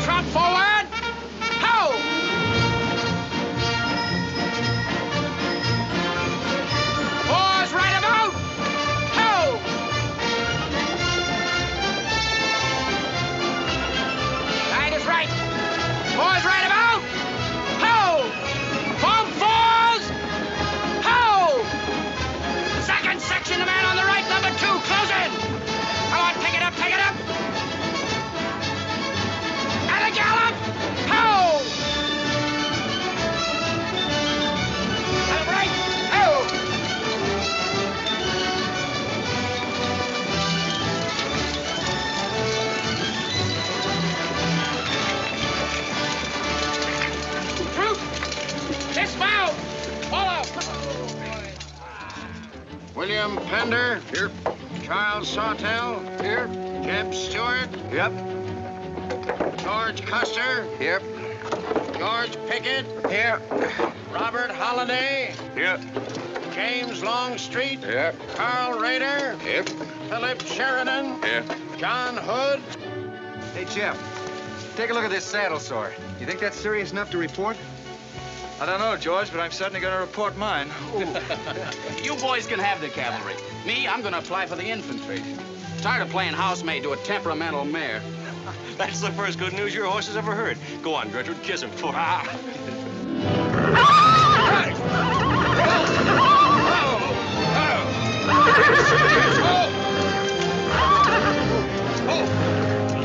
trot forward. Ho! Fours right about. Ho! Tide is right. Fours right about. Ho! Form fours. Ho! Second section, the man on the right, number 2, close in. Come on, pick it up, pick it up. And a gallop. Ho! And right. Ho! Troop! Dismount! Follow! William Pender. Here. Charles Sawtell. Here. Jeb Stewart. Yep. George Custer. Yep. George Pickett. Here. Robert Holliday. Yep. James Longstreet. Yep. Carl Rader. Yep. Philip Sheridan. Here. John Hood. Hey, Jeff. Take a look at this saddle sore. You think that's serious enough to report? I don't know, George, but I'm certainly going to report mine. You boys can have the cavalry. Me, I'm going to apply for the infantry. Tired of playing housemaid to a temperamental mare. That's the first good news your horse has ever heard. Go on, Gertrude, kiss him for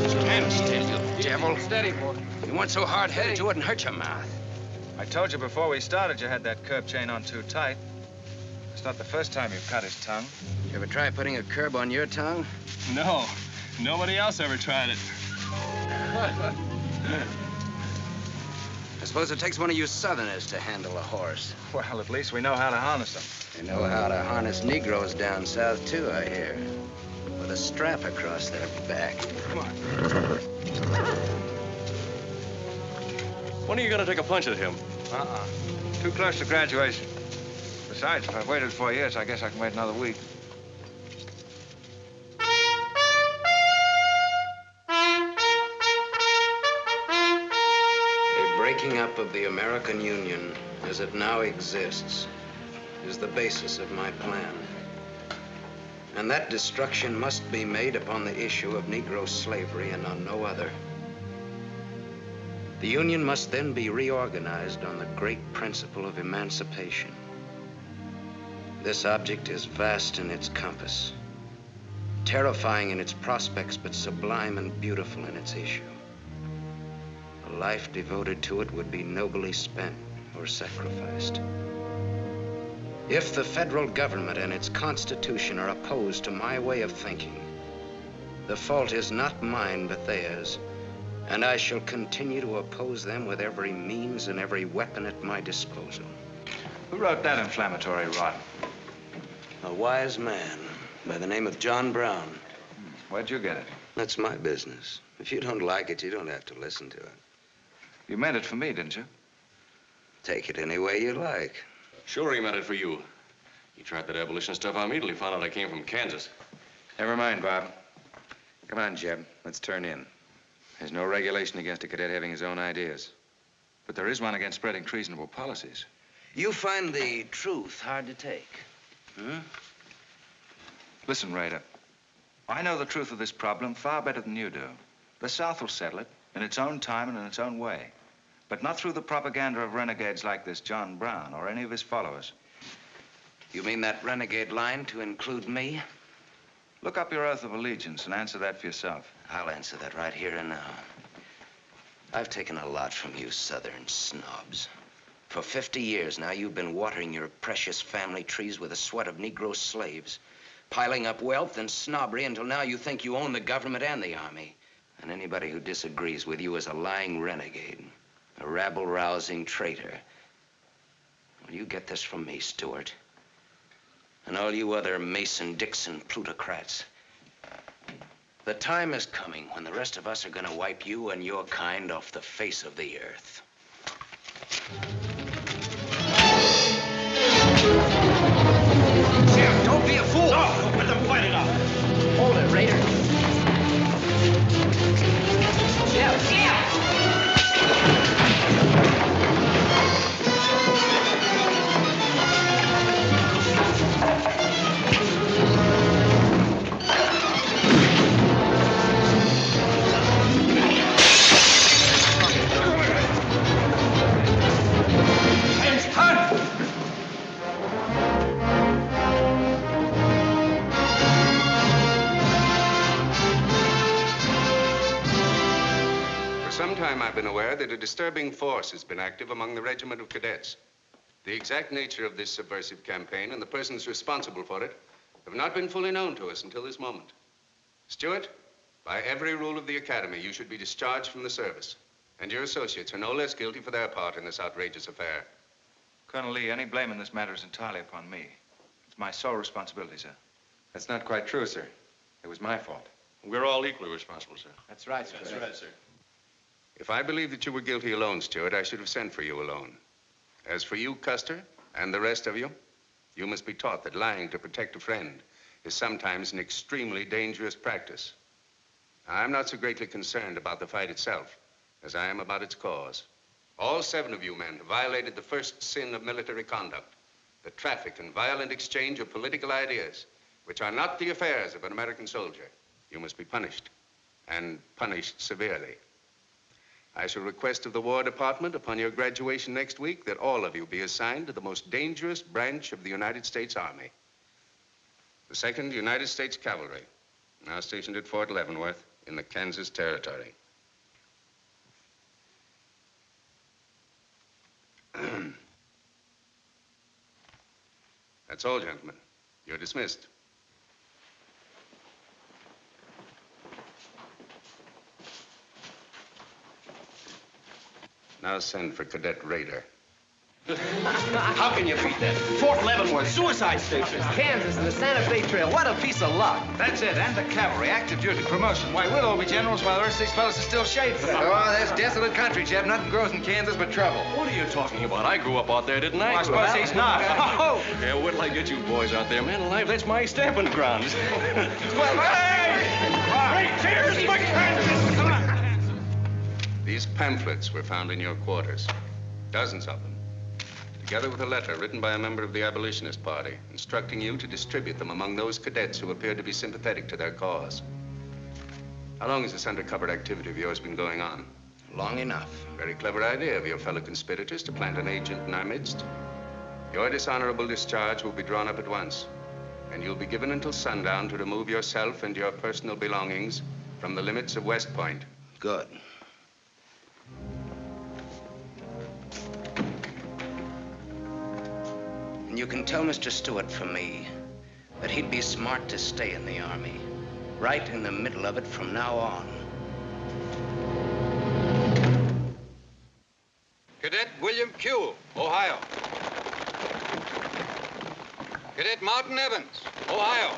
Stand still, you devil. Steady, boy. You weren't so hard-headed you wouldn't hurt your mouth. I told you before we started you had that curb chain on too tight. It's not the first time you've cut his tongue. You ever try putting a curb on your tongue? No, nobody else ever tried it. I suppose it takes one of you Southerners to handle a horse. Well, at least we know how to harness them. They know how to harness Negroes down south, too, I hear. With a strap across their back. Come on. When are you going to take a punch at him? Too close to graduation. Besides, if I've waited 4 years, I guess I can wait another week. The breaking up of the American Union as it now exists is the basis of my plan. And that destruction must be made upon the issue of Negro slavery and on no other. The Union must then be reorganized on the great principle of emancipation. This object is vast in its compass, terrifying in its prospects, but sublime and beautiful in its issue. A life devoted to it would be nobly spent or sacrificed. If the federal government and its constitution are opposed to my way of thinking, the fault is not mine, but theirs. And I shall continue to oppose them with every means and every weapon at my disposal. Who wrote that inflammatory rot? A wise man by the name of John Brown. Where'd you get it? That's my business. If you don't like it, you don't have to listen to it. You meant it for me, didn't you? Take it any way you like. Sure he meant it for you. He tried that abolition stuff on me till he found out I came from Kansas. Never mind, Bob. Come on, Jeb. Let's turn in. There's no regulation against a cadet having his own ideas. But there is one against spreading treasonable policies. You find the truth hard to take, Listen, Raider. I know the truth of this problem far better than you do. The South will settle it in its own time and in its own way. But not through the propaganda of renegades like this John Brown or any of his followers. You mean that renegade line to include me? Look up your oath of allegiance and answer that for yourself. I'll answer that right here and now. I've taken a lot from you Southern snobs. For 50 years now, you've been watering your precious family trees with the sweat of Negro slaves, piling up wealth and snobbery until now you think you own the government and the army. And anybody who disagrees with you is a lying renegade, a rabble-rousing traitor. Well, you get this from me, Stuart. And all you other Mason-Dixon plutocrats. The time is coming when the rest of us are gonna wipe you and your kind off the face of the earth. Jim, don't be a fool! No, let them fight it out. Hold it, Raider. I've been aware that a disturbing force has been active among the regiment of cadets. The exact nature of this subversive campaign and the persons responsible for it have not been fully known to us until this moment. Stuart, by every rule of the academy, you should be discharged from the service. And your associates are no less guilty for their part in this outrageous affair. Colonel Lee, any blame in this matter is entirely upon me. It's my sole responsibility, sir. That's not quite true, sir. It was my fault. We're all equally responsible, sir. That's right, sir. That's right, sir. If I believed that you were guilty alone, Stuart, I should have sent for you alone. As for you, Custer, and the rest of you, you must be taught that lying to protect a friend is sometimes an extremely dangerous practice. I'm not so greatly concerned about the fight itself as I am about its cause. All 7 of you men have violated the first sin of military conduct, the traffic and violent exchange of political ideas, which are not the affairs of an American soldier. You must be punished, and punished severely. I shall request of the War Department upon your graduation next week that all of you be assigned to the most dangerous branch of the United States Army. The 2nd United States Cavalry, now stationed at Fort Leavenworth in the Kansas Territory. That's all, gentlemen. You're dismissed. Now send for Cadet Raider. How can you beat that? Fort Leavenworth, suicide station. Kansas and the Santa Fe Trail. What a piece of luck. That's it, and the cavalry, active duty, promotion. Why, we'll all be generals while the rest of these fellows are still shade for that. Oh, that's desolate country, Jeb. Nothing grows in Kansas but trouble. What are you talking about? I grew up out there, didn't I? Well, I suppose he's not. Oh! Yeah, what'll I get you boys out there, man alive? That's my stamping grounds. Well, hey! Cheers, my Kansas! Come on. These pamphlets were found in your quarters, dozens of them, together with a letter written by a member of the Abolitionist Party instructing you to distribute them among those cadets who appeared to be sympathetic to their cause. How long has this undercover activity of yours been going on? Long enough. Very clever idea of your fellow conspirators to plant an agent in our midst. Your dishonorable discharge will be drawn up at once, and you'll be given until sundown to remove yourself and your personal belongings from the limits of West Point. Good. And you can tell Mr. Stuart from me that he'd be smart to stay in the Army, right in the middle of it from now on. Cadet William Q., Ohio. Cadet Martin Evans, Ohio.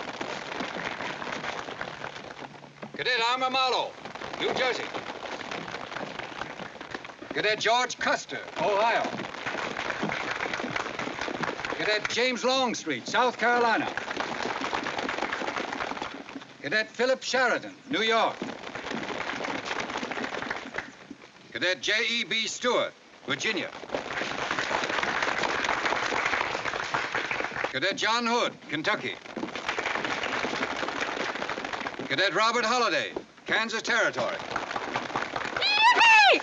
Cadet Armour Marlowe, New Jersey. Cadet George Custer, Ohio. Cadet James Longstreet, South Carolina. Cadet Philip Sheridan, New York. Cadet J.E.B. Stewart, Virginia. Cadet John Hood, Kentucky. Cadet Robert Holliday, Kansas Territory. Yippee!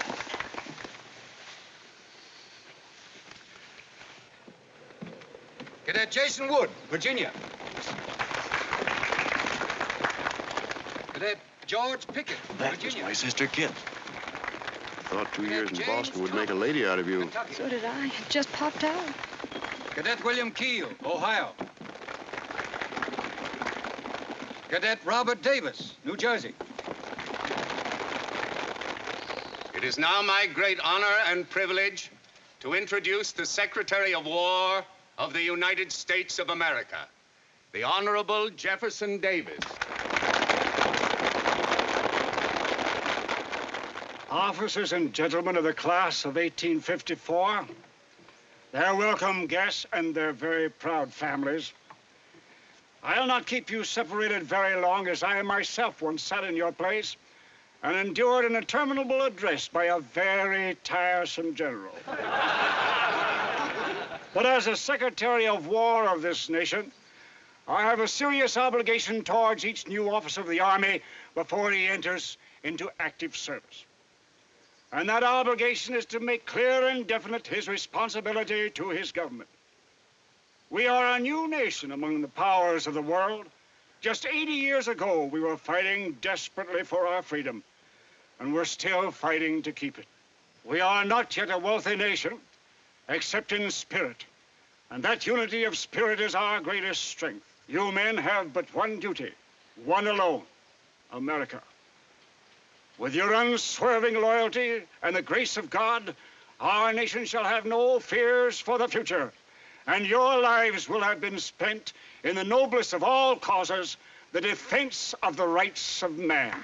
Cadet Jason Wood, Virginia. Cadet George Pickett, Virginia. My sister Kit. Thought 2 years in Boston would make a lady out of you. Kentucky. So did I. It just popped out. Cadet William Keel, Ohio. Cadet Robert Davis, New Jersey. It is now my great honor and privilege to introduce the Secretary of War of the United States of America, the Honorable Jefferson Davis. Officers and gentlemen of the class of 1854, their welcome guests and their very proud families, I'll not keep you separated very long, as I myself once sat in your place and endured an interminable address by a very tiresome general. But as a Secretary of War of this nation, I have a serious obligation towards each new officer of the Army before he enters into active service. And that obligation is to make clear and definite his responsibility to his government. We are a new nation among the powers of the world. Just 80 years ago, we were fighting desperately for our freedom, and we're still fighting to keep it. We are not yet a wealthy nation, except in spirit, and that unity of spirit is our greatest strength. You men have but one duty, one alone, America. With your unswerving loyalty and the grace of God, our nation shall have no fears for the future, and your lives will have been spent in the noblest of all causes, the defense of the rights of man.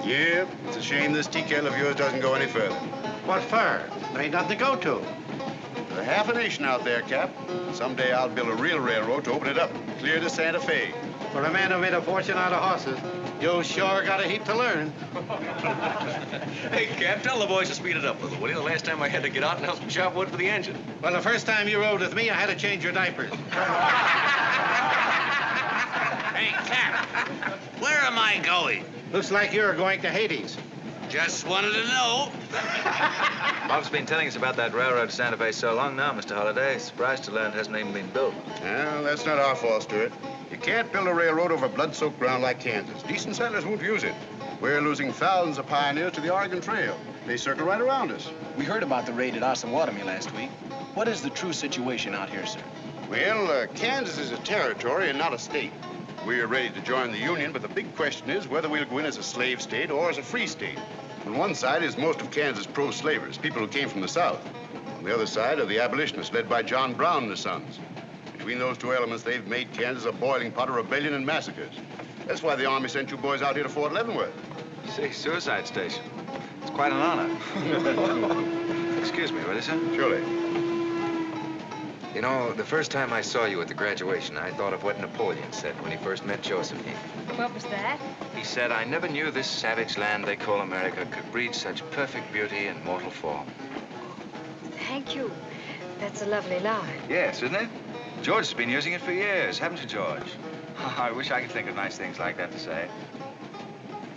Yep, it's a shame this tea kettle of yours doesn't go any further. What for? There ain't nothing to go to. There's half a nation out there, Cap. Someday I'll build a real railroad to open it up, clear to Santa Fe. For a man who made a fortune out of horses, you sure got a heap to learn. Hey, Cap, tell the boys to speed it up a little, will you? The last time I had to get out and help some chop wood for the engine. Well, the first time you rode with me, I had to change your diapers. Hey, Cap, where am I going? Looks like you're going to Hades. Just wanted to know. Bob's been telling us about that railroad to Santa Fe so long now, Mr. Holliday. Surprised to learn it hasn't even been built. Well, that's not our fault, Stuart. You can't build a railroad over blood-soaked ground like Kansas. Decent settlers won't use it. We're losing thousands of pioneers to the Oregon Trail. They circle right around us. We heard about the raid at Osawatomie last week. What is the true situation out here, sir? Well, Kansas is a territory and not a state. We're ready to join the Union, but the big question is whether we'll go in as a slave state or as a free state. On one side is most of Kansas pro-slavers, people who came from the South. On the other side are the abolitionists led by John Brown and his sons. Between those two elements, they've made Kansas a boiling pot of rebellion and massacres. That's why the Army sent you boys out here to Fort Leavenworth. See, suicide station. It's quite an honor. Excuse me, will you, sir? Surely. You know, the first time I saw you at the graduation, I thought of what Napoleon said when he first met Josephine. What was that? He said, I never knew this savage land they call America could breed such perfect beauty in mortal form. Thank you. That's a lovely line. Yes, isn't it? George has been using it for years, haven't you, George? I wish I could think of nice things like that to say.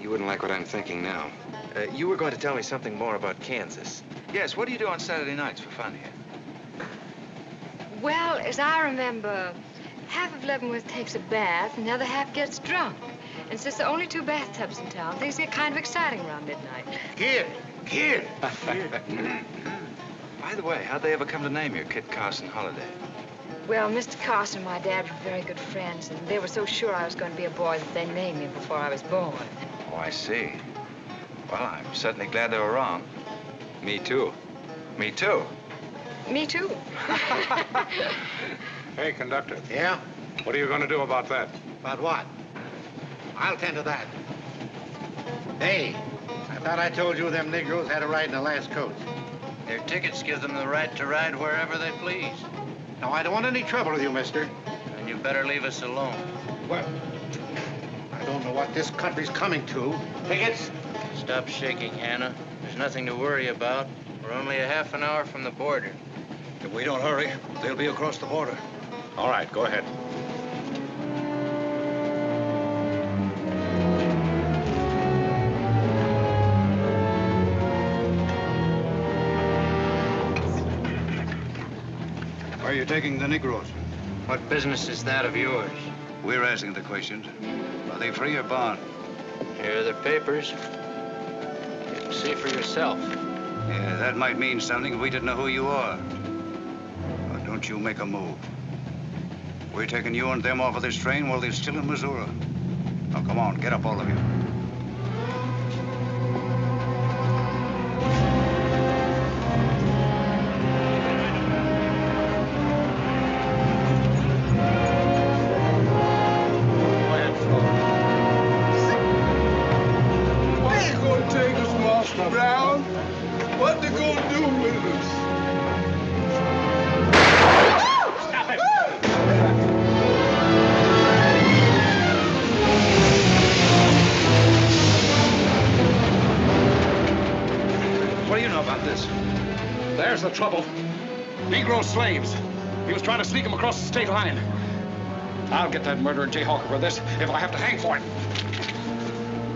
You wouldn't like what I'm thinking now. You were going to tell me something more about Kansas. Yes, what do you do on Saturday nights for fun here? Well, as I remember, half of Leavenworth takes a bath and the other half gets drunk. And since there are only 2 bathtubs in town, things get kind of exciting around midnight. Kid! By the way, how'd they ever come to name you Kit Carson Holliday? Well, Mr. Carson and my dad were very good friends, and they were so sure I was going to be a boy that they named me before I was born. Oh, I see. Well, I'm certainly glad they were wrong. Me too. Me too. Me too. Hey, conductor. Yeah? What are you going to do about that? About what? I'll tend to that. Hey, I thought I told you them Negroes had a ride in the last coach. Their tickets give them the right to ride wherever they please. Now, I don't want any trouble with you, mister. And you better leave us alone. Well, I don't know what this country's coming to. Tickets? Stop shaking, Hannah. There's nothing to worry about. We're only a half an hour from the border. If we don't hurry, they'll be across the border. All right, go ahead. Where are you taking the Negroes? What business is that of yours? We're asking the questions. Are they free or bond? Here are the papers. You can see for yourself. Yeah, that might mean something if we didn't know who you are. But don't you make a move. We're taking you and them off of this train while they're still in Missouri. Now, come on, get up, all of you. There's the trouble. Negro slaves. He was trying to sneak them across the state line. I'll get that murdering jayhawk over this if I have to hang for it.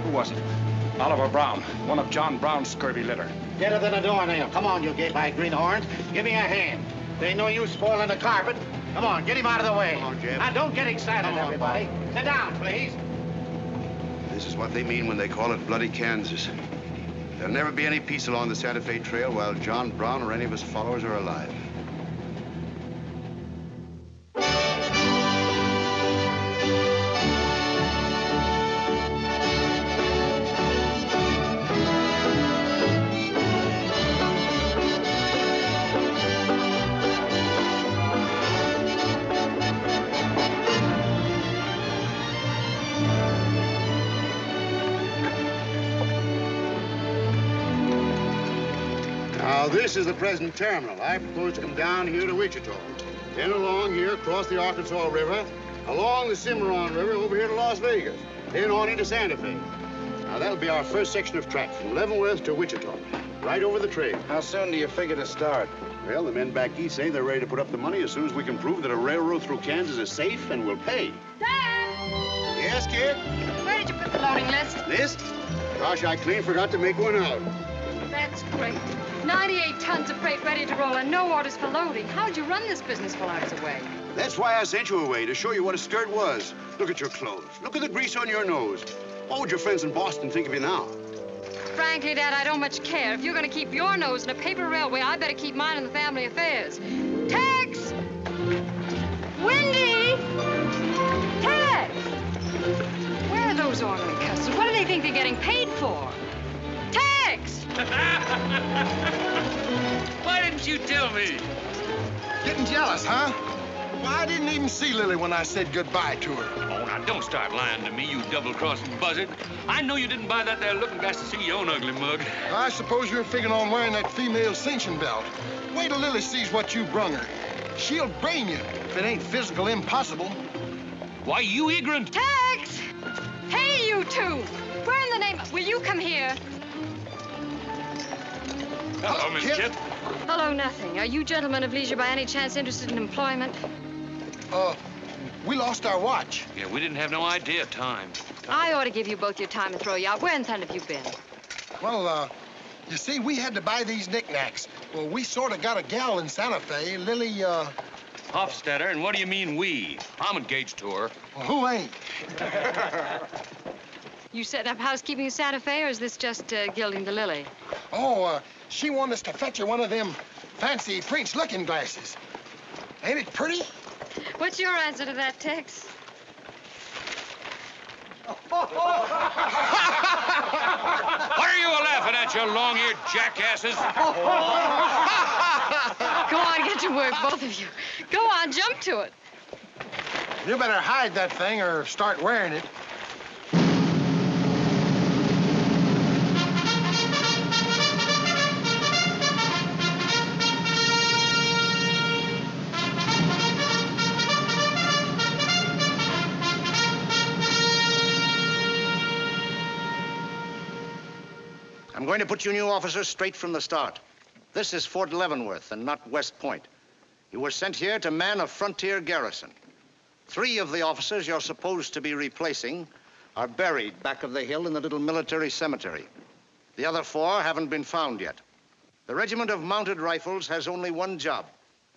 Who was it? Oliver Brown, one of John Brown's scurvy litter. Get it than a doornail. Come on, you gay-eyed greenhorns. Give me a hand. There ain't no use spoiling the carpet. Come on, get him out of the way. Come on, Jeb. Now, don't get excited, everybody. Sit down, please. This is what they mean when they call it bloody Kansas. There'll never be any peace along the Santa Fe Trail while John Brown or any of his followers are alive. Now, this is the present terminal. I propose to come down here to Wichita, then along here, across the Arkansas River, along the Cimarron River, over here to Las Vegas, then on into Santa Fe. Now, that'll be our first section of track from Leavenworth to Wichita, right over the trail. How soon do you figure to start? Well, the men back east say they're ready to put up the money as soon as we can prove that a railroad through Kansas is safe and will pay. Dad! Yes, kid? Where did you put the loading list? List? Gosh, I clean forgot to make one out. That's great. 98 tons of freight ready to roll and no orders for loading. How'd you run this business while I was away? That's why I sent you away, to show you what a skirt was. Look at your clothes. Look at the grease on your nose. What would your friends in Boston think of you now? Frankly, Dad, I don't much care. If you're going to keep your nose in a paper railway, I better keep mine in the family affairs. Tex! Wendy! Tex! Where are those ornery customers? What do they think they're getting paid for? Tex! Why didn't you tell me? Getting jealous, huh? Well, I didn't even see Lily when I said goodbye to her. Oh, now don't start lying to me, you double-crossing buzzard. I know you didn't buy that there looking glass to see your own ugly mug. I suppose you're figuring on wearing that female cinching belt. Wait till Lily sees what you brung her. She'll brain you if it ain't physical impossible. Why, you ignorant. Tex! Hey, you two! Where in the name of... Will you come here? Hello, Miss Chip. Hello, nothing. Are you gentlemen of leisure by any chance interested in employment? We lost our watch. Yeah, we didn't have no idea of time. I ought to give you both your time and throw you out. Where in thunder have you been? Well, you see, we had to buy these knickknacks. Well, we sort of got a gal in Santa Fe, Lily, Hofstadter, and what do you mean we? I'm engaged to her. Well, who ain't? You setting up housekeeping in Santa Fe, or is this just gilding the lily? Oh, she wanted us to fetch her one of them fancy French looking glasses. Ain't it pretty? What's your answer to that, Tex? What are you laughing at, you long-eared jackasses? Go on, get to work, both of you. Go on, jump to it. You better hide that thing or start wearing it. I'm going to put you new officers straight from the start. This is Fort Leavenworth and not West Point. You were sent here to man a frontier garrison. 3 of the officers you're supposed to be replacing are buried back of the hill in the little military cemetery. The other 4 haven't been found yet. The Regiment of Mounted Rifles has only one job,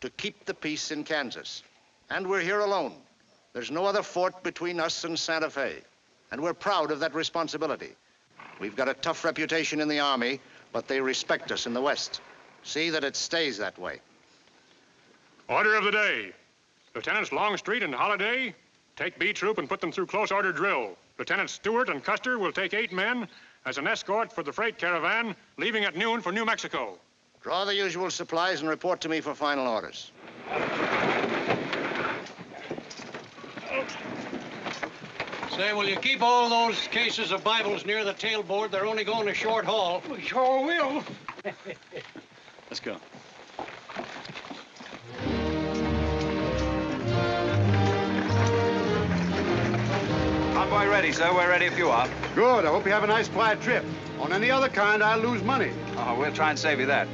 to keep the peace in Kansas. And we're here alone. There's no other fort between us and Santa Fe. And we're proud of that responsibility. We've got a tough reputation in the Army, but they respect us in the West. See that it stays that way. Order of the day. Lieutenants Longstreet and Holliday, take B Troop and put them through close order drill. Lieutenants Stuart and Custer will take 8 men as an escort for the freight caravan, leaving at noon for New Mexico. Draw the usual supplies and report to me for final orders. Say, will you keep all those cases of Bibles near the tailboard? They're only going a short haul. We sure will. Let's go. Convoy ready, sir. We're ready if you are. Good. I hope you have a nice, quiet trip. On any other kind, I'll lose money. Oh, we'll try and save you that.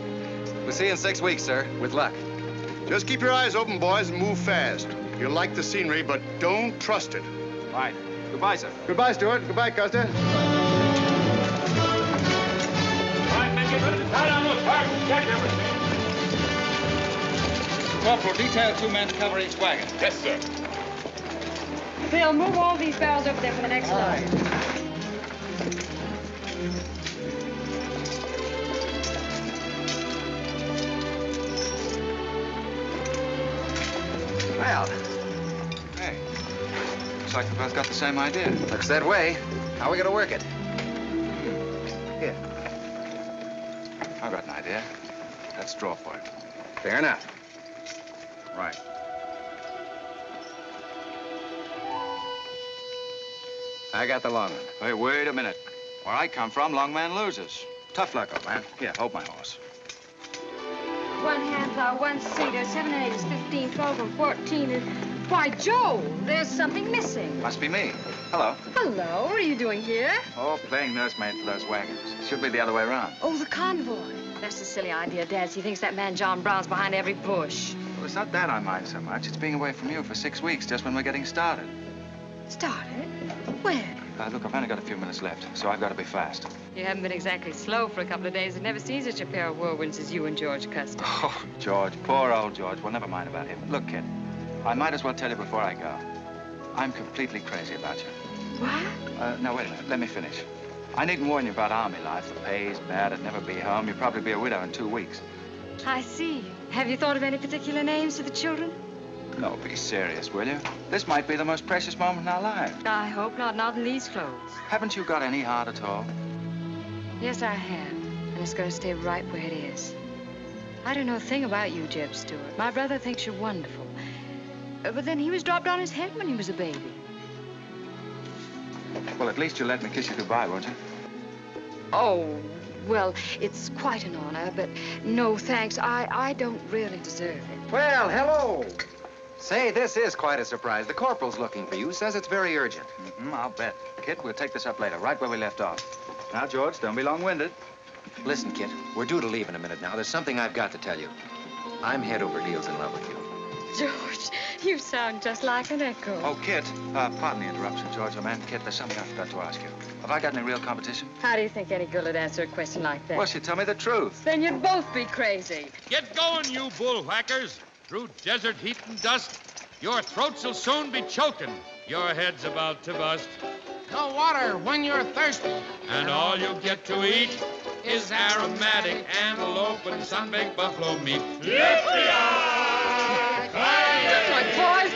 We'll see you in 6 weeks, sir, with luck. Just keep your eyes open, boys, and move fast. You'll like the scenery, but don't trust it. Right. Goodbye, sir. Goodbye, Stuart. Goodbye, Custer. Corporal, detail 2 men to cover each wagon. Yes, sir. Bill, move all these barrels over there for the next load. Well, Hey, looks like we both got the same idea. looks that way. How are we going to work it? Here. I've got an idea. Let's draw for it. Fair enough. Right. I got the long one. Hey, wait a minute. Where I come from, long man loses. Tough luck, old man. Here, hold my horse. 1 half hour, 1 seater, 7 and 8 is 15, 12 and 14 is... Why, Joe, there's something missing. Must be me. Hello. Hello, what are you doing here? Oh, playing nursemaid for those wagons. Should be the other way around. Oh, the convoy. That's a silly idea, Dad. He thinks that man John Brown's behind every bush. Well, it's not that I mind so much. It's being away from you for 6 weeks, just when we're getting started. Started? Where? Look, I've only got a few minutes left, so I've got to be fast. You haven't been exactly slow for a couple of days. I've never seen such a pair of whirlwinds as you and George Custer. Oh, George, poor old George. Well, never mind about him. Look, kid, I might as well tell you before I go. I'm completely crazy about you. What? No, wait a minute. Let me finish. I needn't warn you about Army life. The pay's bad. I'd never be home. You'd probably be a widow in 2 weeks. I see. Have you thought of any particular names for the children? No, be serious, will you? This might be the most precious moment in our lives. I hope not. Not in these clothes. Haven't you got any heart at all? Yes, I have. And it's going to stay right where it is. I don't know a thing about you, J.E.B. Stewart. My brother thinks you're wonderful. But then he was dropped on his head when he was a baby. Well, at least you'll let me kiss you goodbye, won't you? Oh, well, it's quite an honor, but no thanks. I don't really deserve it. Well, hello. Say, this is quite a surprise. The corporal's looking for you. Says it's very urgent. I'll bet. Kit, we'll take this up later, right where we left off. Now, George, don't be long-winded. Listen, Kit, we're due to leave in a minute now. There's something I've got to tell you. I'm head over heels in love with you. George, you sound just like an echo. Oh, Kit, pardon the interruption, George, oh, man. Kit, there's something I forgot to ask you. Have I got any real competition? How do you think any girl would answer a question like that? Well, she'd tell me the truth. Then you'd both be crazy. Get going, you bullwhackers. Through desert heat and dust, your throats will soon be choking. Your head's about to bust. No water when you're thirsty. And all you get to eat is aromatic antelope and sun-baked buffalo meat. That's right, boys.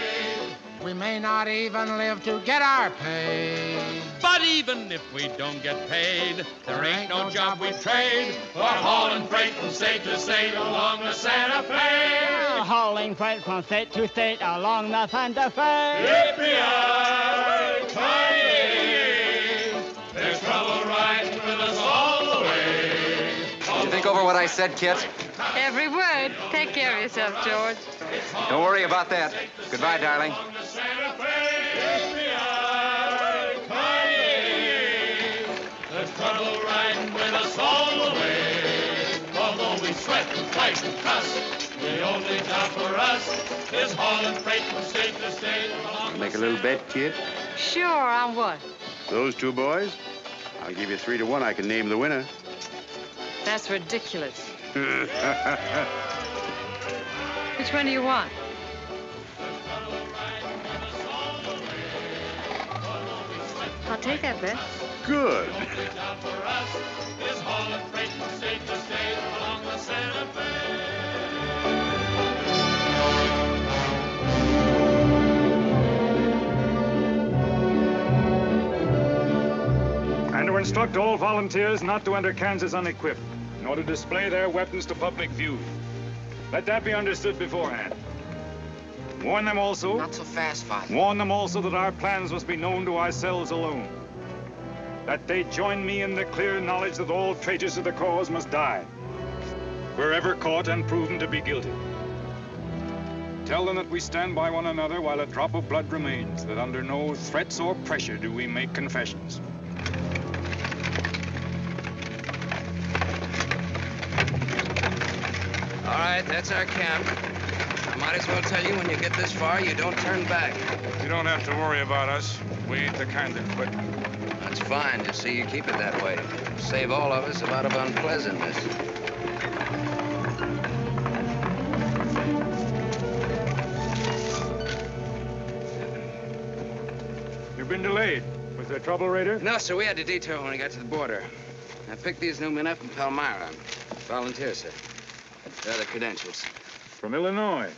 We may not even live to get our pay. But even if we don't get paid, there ain't no job we trade for hauling freight from state to state along the Santa Fe. Hauling freight from state to state along the Santa Fe. Yippee-yi-yi! There's trouble riding with us all the way. Did you think over what I said, Kit? Every word. Take care of yourself, George. Don't worry about that. Goodbye, darling. There's trouble riding with us all fight and cuss. The only job for us is hauling freight from state to state. Make a little bet, kid? Sure, on what? Those two boys? I'll give you 3 to 1. I can name the winner. That's ridiculous. Which one do you want? I'll take that bet. Good. And to instruct all volunteers not to enter Kansas unequipped, nor to display their weapons to public view. Let that be understood beforehand. Warn them also... Not so fast, Father. Warn them also that our plans must be known to ourselves alone. That they join me in the clear knowledge that all traitors to the cause must die, wherever caught and proven to be guilty. Tell them that we stand by one another while a drop of blood remains, that under no threats or pressure do we make confessions. All right, that's our camp. I might as well tell you, when you get this far, you don't turn back. You don't have to worry about us. We ain't the kind that quit. That's fine. Just see you keep it that way. Save all of us a lot of unpleasantness. You've been delayed. Was there trouble, Raider? No, sir. We had to detour when we got to the border. I picked these new men up from Palmyra. Volunteer, sir. There are the credentials. From Illinois.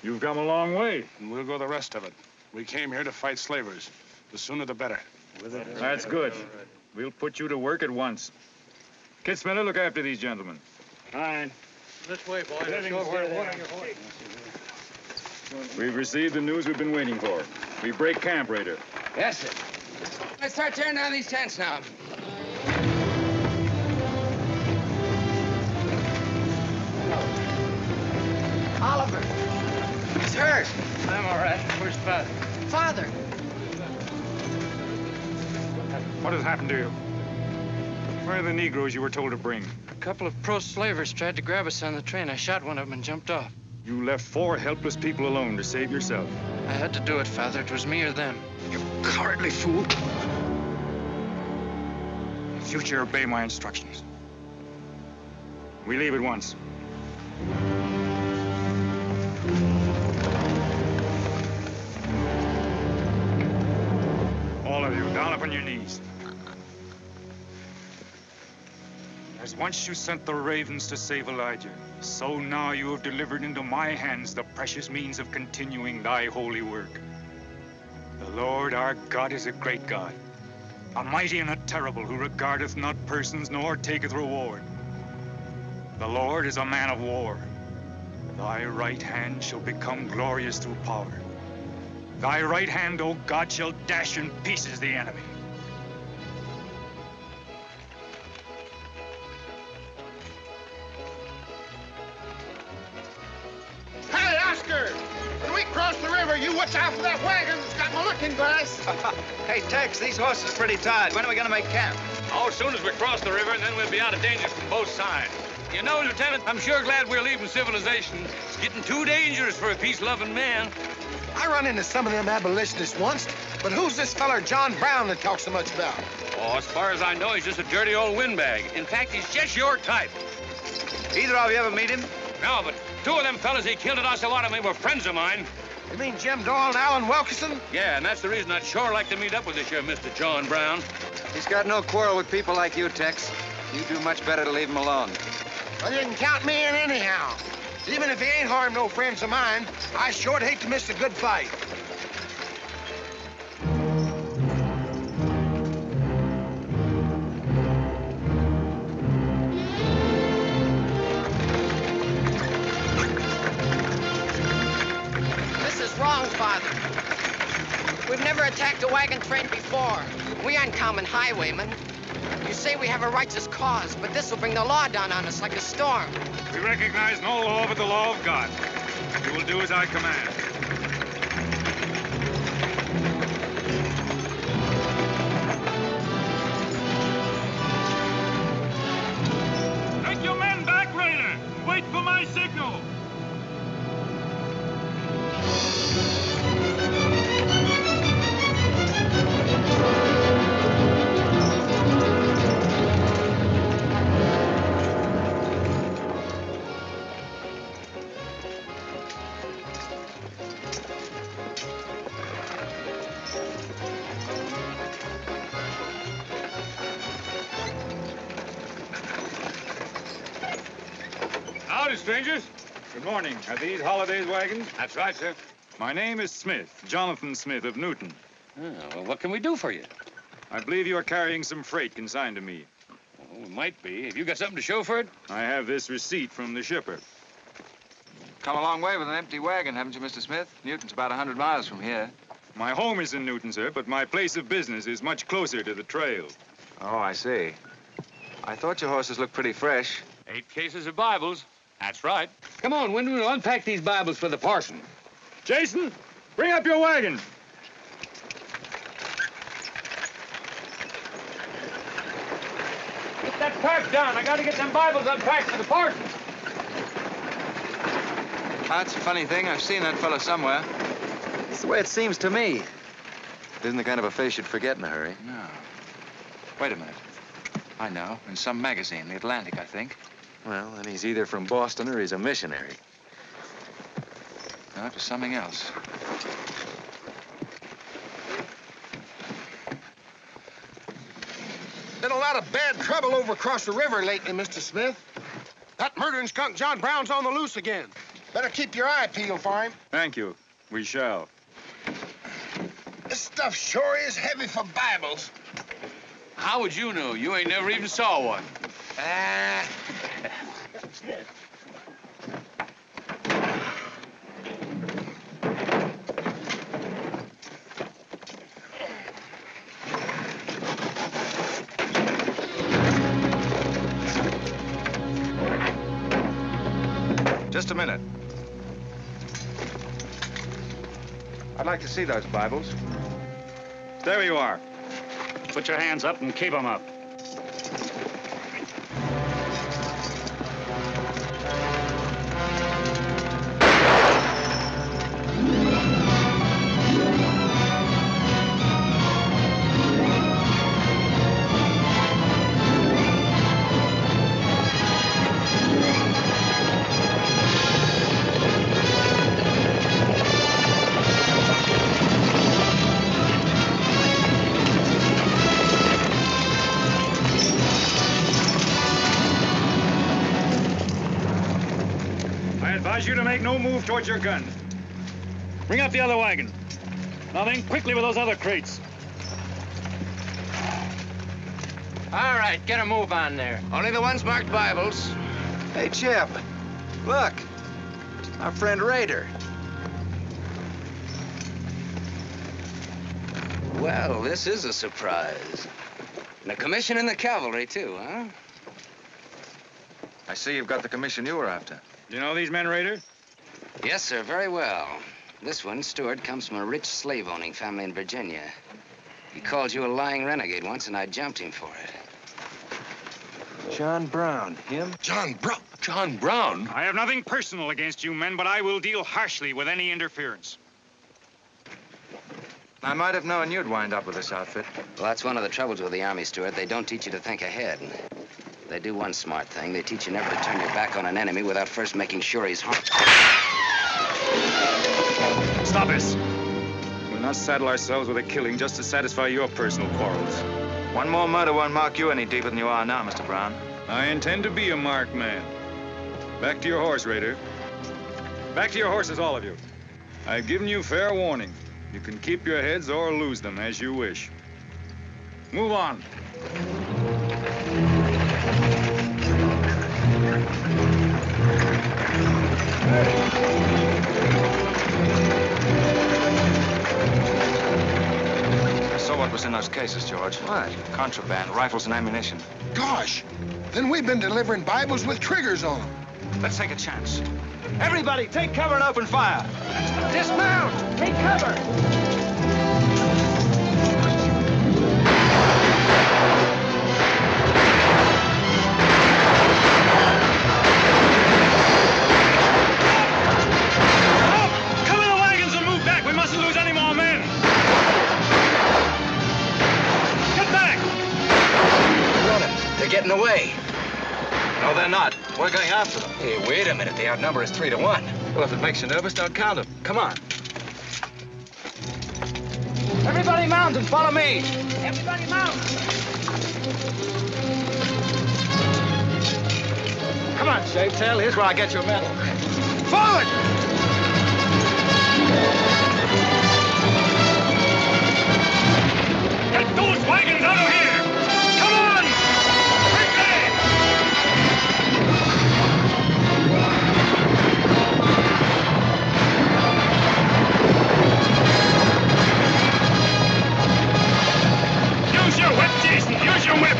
You've come a long way. And we'll go the rest of it. We came here to fight slavers. The sooner the better. That's good. We'll put you to work at once. Kid Smiller, look after these gentlemen. Fine. This way, boys. We've received the news we've been waiting for. We break camp, Raider. Yes, sir. Let's start tearing down these tents now. Oliver. He's hurt. I'm all right. Where's Father? Father. What has happened to you? Where are the Negroes you were told to bring? A couple of pro-slavers tried to grab us on the train. I shot one of them and jumped off. You left 4 helpless people alone to save yourself. I had to do it, Father. It was me or them. You cowardly fool. In future, obey my instructions. We leave at once. All of you, down upon your knees. As once you sent the ravens to save Elijah, so now you have delivered into my hands the precious means of continuing thy holy work. The Lord our God is a great God, a mighty and a terrible, who regardeth not persons nor taketh reward. The Lord is a man of war. Thy right hand shall become glorious through power. Thy right hand, O God, shall dash in pieces the enemy. Hey, Oscar! When we cross the river, you watch out for that wagon that's got my looking glass. Hey, Tex, these horses are pretty tired. When are we going to make camp? Oh, as soon as we cross the river, and then we'll be out of danger from both sides. You know, Lieutenant, I'm sure glad we're leaving civilization. It's getting too dangerous for a peace-loving man. I run into some of them abolitionists once, but who's this feller John Brown that talks so much about? Oh, as far as I know, he's just a dirty old windbag. In fact, he's just your type. Either of you ever meet him? No, but 2 of them fellas he killed at Osawatomie were friends of mine. You mean Jim Doyle and Alan Wilkerson? Yeah, and that's the reason I'd sure like to meet up with this here Mr. John Brown. He's got no quarrel with people like you, Tex. You do much better to leave him alone. Well, you can count me in anyhow. Even if he ain't harmed no friends of mine, I sure hate to miss a good fight. This is wrong, Father. We've never attacked a wagon train before. We aren't common highwaymen. You say we have a righteous cause, but this will bring the law down on us like a storm. We recognize no law but the law of God. You will do as I command. Take your men back, Raider. Wait for my my signal. Howdy, strangers. Good morning. Are these Holiday's wagons? That's right, sir. My name is Smith, Jonathan Smith of Newton. Oh, well, what can we do for you? I believe you are carrying some freight consigned to me. Oh, it might be. Have you got something to show for it? I have this receipt from the shipper. Come a long way with an empty wagon, haven't you, Mr. Smith? Newton's about 100 miles from here. My home is in Newton, sir, but my place of business is much closer to the trail. Oh, I see. I thought your horses looked pretty fresh. 8 cases of Bibles. That's right. Come on, Wyndham, we'll unpack these Bibles for the parson. Jason, bring up your wagon. Get that pack down. I got to get them Bibles unpacked for the parson. That's a funny thing. I've seen that fellow somewhere. It's the way it seems to me. It isn't the kind of a face you'd forget in a hurry. No. Wait a minute. I know. In some magazine, The Atlantic, I think. Well, then he's either from Boston or he's a missionary. No, it was something else. Been a lot of bad trouble over across the river lately, Mr. Smith. That murdering skunk John Brown's on the loose again. Better keep your eye peeled for him. Thank you. We shall. This stuff sure is heavy for Bibles. How would you know? You ain't never even saw one. Just a minute. I'd like to see those Bibles. There you are. Put your hands up and keep them up. You to make no move towards your gun. Bring up the other wagon. Now then, quickly with those other crates. All right, get a move on there. Only the ones marked Bibles. Hey, J.E.B, look. Our friend Raider. Well, this is a surprise. And a commission in the cavalry, too, huh? I see you've got the commission you were after. Do you know these men, Raider? Yes, sir, very well. This one, Stuart, comes from a rich slave-owning family in Virginia. He called you a lying renegade once, and I jumped him for it. John Brown, him? John Brown? John Brown? I have nothing personal against you men, but I will deal harshly with any interference. I might have known you'd wind up with this outfit. Well, that's one of the troubles with the Army, Stuart. They don't teach you to think ahead. They do one smart thing. They teach you never to turn your back on an enemy without first making sure he's harmed. Stop this. We'll not saddle ourselves with a killing just to satisfy your personal quarrels. One more murder won't mark you any deeper than you are now, Mr. Brown. I intend to be a marked man. Back to your horse, Raider. Back to your horses, all of you. I've given you fair warning. You can keep your heads or lose them as you wish. Move on. I saw what was in those cases, George. What? Contraband, rifles and ammunition. Gosh, then we've been delivering Bibles with triggers on them. Let's take a chance. Everybody, take cover and open fire. Dismount! Take cover! No, they're not. We're going after them. Hey, wait a minute. They outnumber us 3 to 1. Well, if it makes you nervous, don't count them. Come on. Everybody mount and follow me. Everybody mount. Come on, Shavetail. Here's where I get your medal. Forward! Get those wagons out of here! Come on! Quickly! Use your whip, Jason! Use your whip!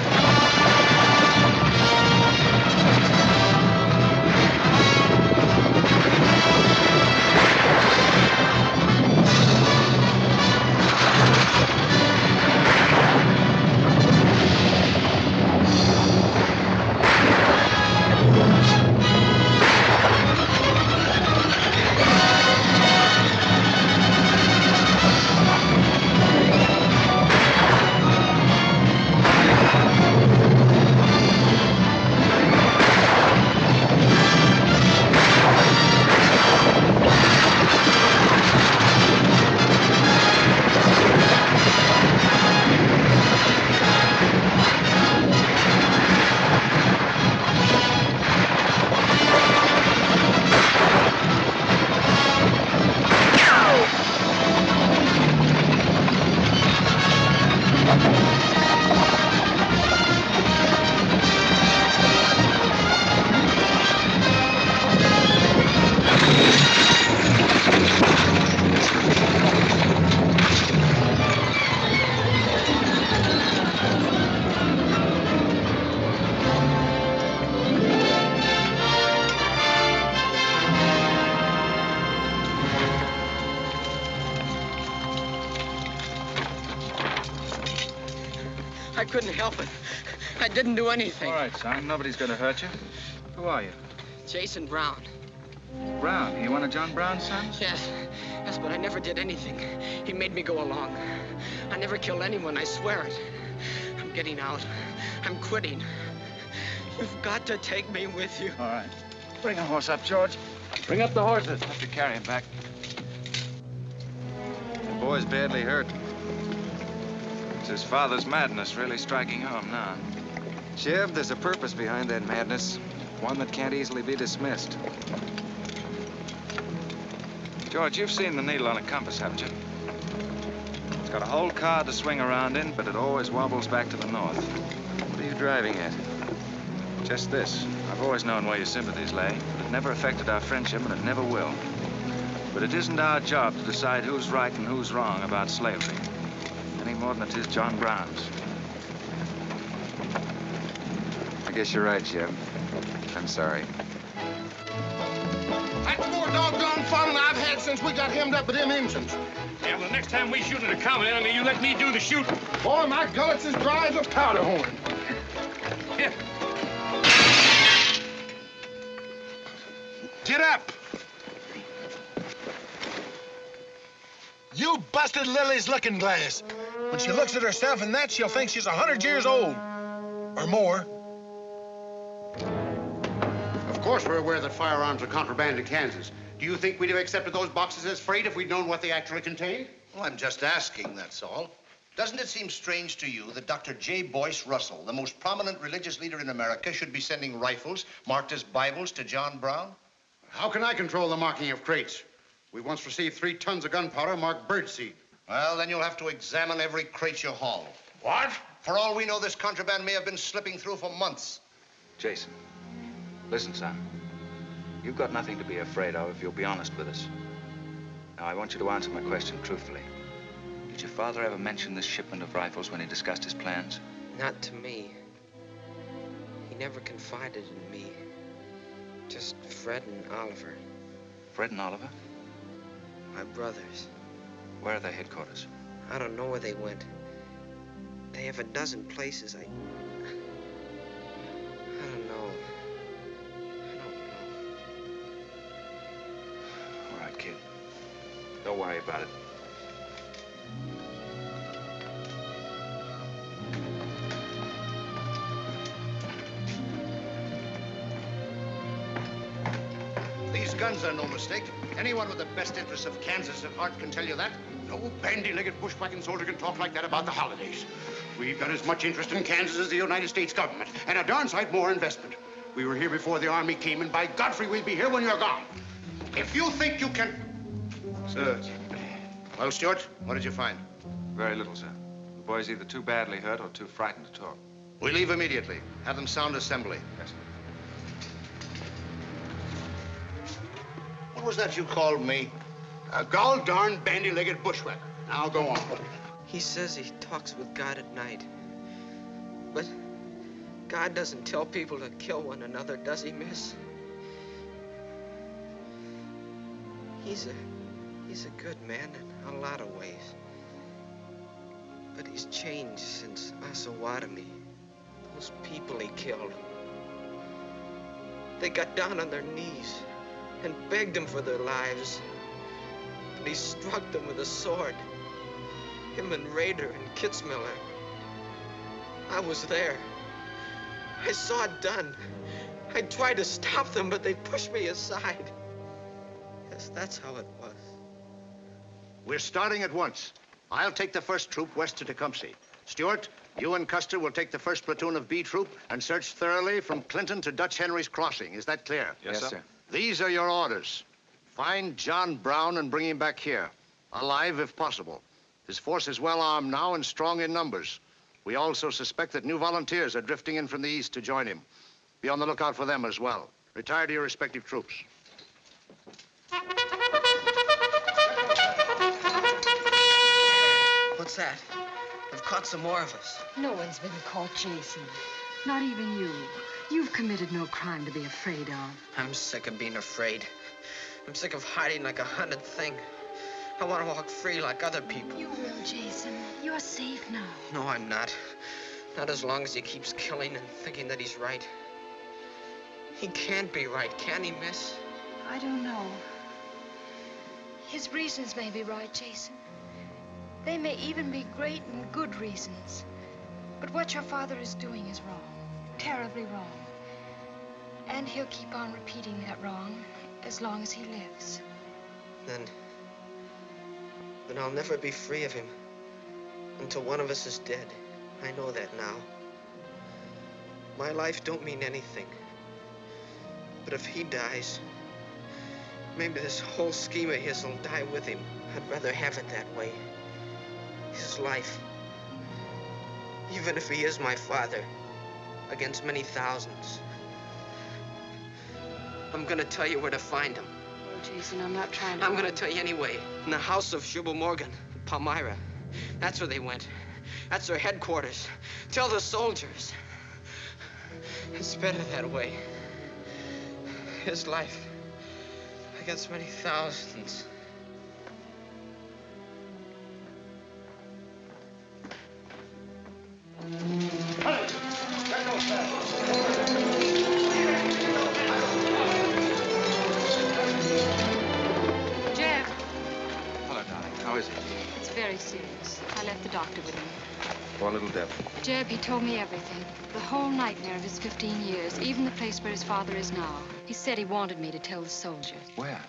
I couldn't help it. I didn't do anything. All right, son. Nobody's going to hurt you. Who are you? Jason Brown. Brown. You one of John Brown's sons? Yes. Yes, but I never did anything. He made me go along. I never killed anyone, I swear it. I'm getting out. I'm quitting. You've got to take me with you. All right. Bring a horse up, George. Bring up the horses. Have to carry him back. The boy's badly hurt. It's his father's madness really striking home now. J.E.B, there's a purpose behind that madness. One that can't easily be dismissed. George, you've seen the needle on a compass, haven't you? It's got a whole card to swing around in, but it always wobbles back to the north. What are you driving at? Just this. I've always known where your sympathies lay. It never affected our friendship, and it never will. But it isn't our job to decide who's right and who's wrong about slavery. Any more than it is John Brown's. I guess you're right, J.E.B. I'm sorry. That's more doggone fun than I've had since we got hemmed up with them engines. Yeah, well, the next time we shoot at a common enemy, you let me do the shooting. Boy, my gullets as dry as a powder horn. Here. Get up! You busted Lily's looking glass. When she looks at herself in that, she'll think she's 100 years old. Or more. Of course we're aware that firearms are contraband in Kansas. Do you think we'd have accepted those boxes as freight if we'd known what they actually contained? Well, I'm just asking, that's all. Doesn't it seem strange to you that Dr. J. Boyce Russell, the most prominent religious leader in America, should be sending rifles marked as Bibles to John Brown? How can I control the marking of crates? We once received 3 tons of gunpowder marked birdseed. Well, then you'll have to examine every crate you haul. What? For all we know, this contraband may have been slipping through for months. Jason, listen, son. You've got nothing to be afraid of if you'll be honest with us. Now, I want you to answer my question truthfully. Did your father ever mention this shipment of rifles when he discussed his plans? Not to me. He never confided in me. Just Fred and Oliver. Fred and Oliver? My brothers. Where are their headquarters? I don't know where they went. They have a dozen places. I don't know. All right, kid. Don't worry about it. guns are no mistake. Anyone with the best interests of Kansas at heart can tell you that. No bandy-legged bushwhacking soldier can talk like that about the holidays. We've got as much interest in Kansas as the United States government, and a darn sight more investment. We were here before the Army came, and by Godfrey, we'll be here when you're gone. If you think you can... Sir. Well, Stuart, what did you find? Very little, sir. The boy's either too badly hurt or too frightened to talk. We leave immediately. Have them sound assembly. Yes, sir. What was that you called me? A gall-darn bandy-legged bushwhacker. Now go on. He says he talks with God at night. But God doesn't tell people to kill one another, does he, miss? He's a good man in a lot of ways. But he's changed since Osawatomie. Those people he killed. They got down on their knees and begged him for their lives. But he struck them with a sword. Him and Rader and Kitzmiller. I was there. I saw it done. I tried to stop them, but they pushed me aside. Yes, that's how it was. We're starting at once. I'll take the first troop west to Tecumseh. Stuart, you and Custer will take the first platoon of B troop and search thoroughly from Clinton to Dutch Henry's Crossing. Is that clear? Yes, sir. These are your orders. Find John Brown and bring him back here, alive if possible. His force is well armed now and strong in numbers. We also suspect that new volunteers are drifting in from the east to join him. Be on the lookout for them as well. Retire to your respective troops. What's that? They've caught some more of us. No one's been caught, Jason. Not even you. You've committed no crime to be afraid of. I'm sick of being afraid. I'm sick of hiding like a hunted thing. I want to walk free like other people. You will, Jason. You're safe now. No, I'm not. Not as long as he keeps killing and thinking that he's right. He can't be right, can he, miss? I don't know. His reasons may be right, Jason. They may even be great and good reasons. But what your father is doing is wrong. Terribly wrong. And he'll keep on repeating that wrong as long as he lives. Then I'll never be free of him until one of us is dead. I know that now. My life don't mean anything. But if he dies, maybe this whole scheme of his will die with him. I'd rather have it that way. His life. Even if he is my father, against many thousands. I'm gonna tell you where to find him. Oh, Jason, I'm not trying to... I'm gonna tell you anyway. In the house of Jubal Morgan, Palmyra. That's where they went. That's their headquarters. Tell the soldiers. It's better that way. His life against many thousands. Jeb. Hello, darling. How is he? It's very serious. I left the doctor with him. Poor little Deb. Jeb, he told me everything. The whole nightmare of his 15 years, even the place where his father is now. He said he wanted me to tell the soldiers. Where?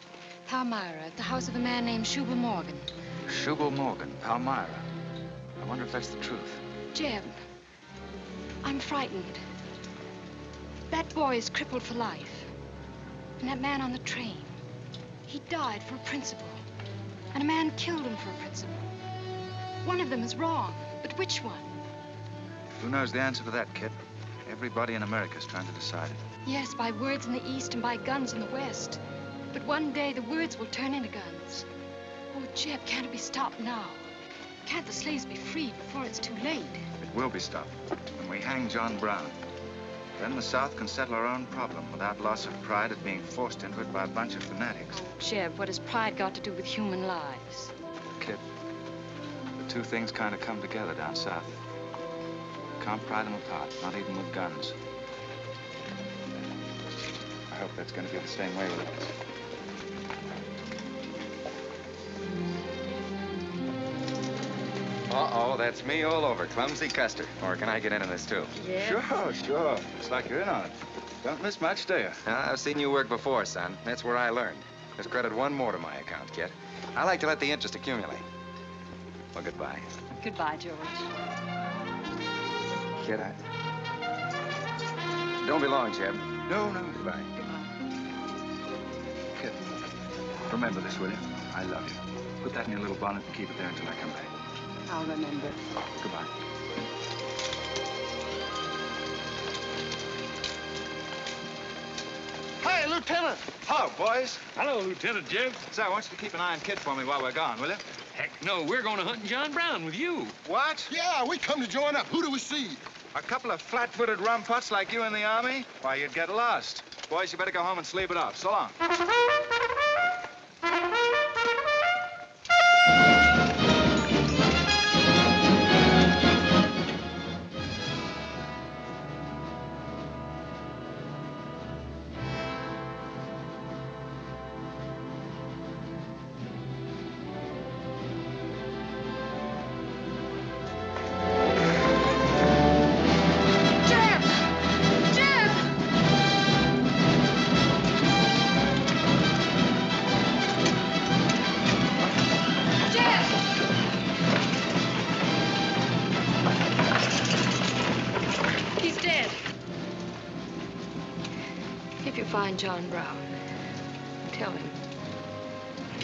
Palmyra, at the house of a man named Jubal Morgan. Jubal Morgan, Palmyra. I wonder if that's the truth. Jeb, I'm frightened. That boy is crippled for life. And that man on the train, he died for a principle. And a man killed him for a principle. One of them is wrong, but which one? Who knows the answer to that, kid? Everybody in America's trying to decide it. Yes, by words in the East and by guns in the West. But one day the words will turn into guns. Oh, Jeb, can't it be stopped now? Can't the slaves be freed before it's too late? It will be stopped when we hang John Brown. Then the South can settle our own problem without loss of pride at being forced into it by a bunch of fanatics. Jeb, what has pride got to do with human lives? Kid, the two things kind of come together down south. Can't pry them apart, not even with guns. I hope that's going to be the same way with us. Uh-oh, that's me all over. Clumsy Custer. Or can I get into this, too? Yeah. Sure. Looks like you're in on it. Don't miss much, do you? I've seen you work before, son. That's where I learned. There's credit one more to my account, kid. I like to let the interest accumulate. Well, goodbye. Goodbye, George. Kid, don't be long, J.E.B. No, no. Goodbye. Kid, remember this, will you? I love you. Put that in your little bonnet and keep it there until I come back. I'll remember. Goodbye. Hey, Lieutenant. Hello, boys. Hello, Lieutenant J.E.B. Say, I want you to keep an eye on Kid for me while we're gone, will you? Heck no, we're going to hunt John Brown with you. What? Yeah, we come to join up. Who do we see? A couple of flat-footed rumputs like you in the Army? Why, you'd get lost. Boys, you better go home and sleep it off. So long. If you find John Brown, tell him.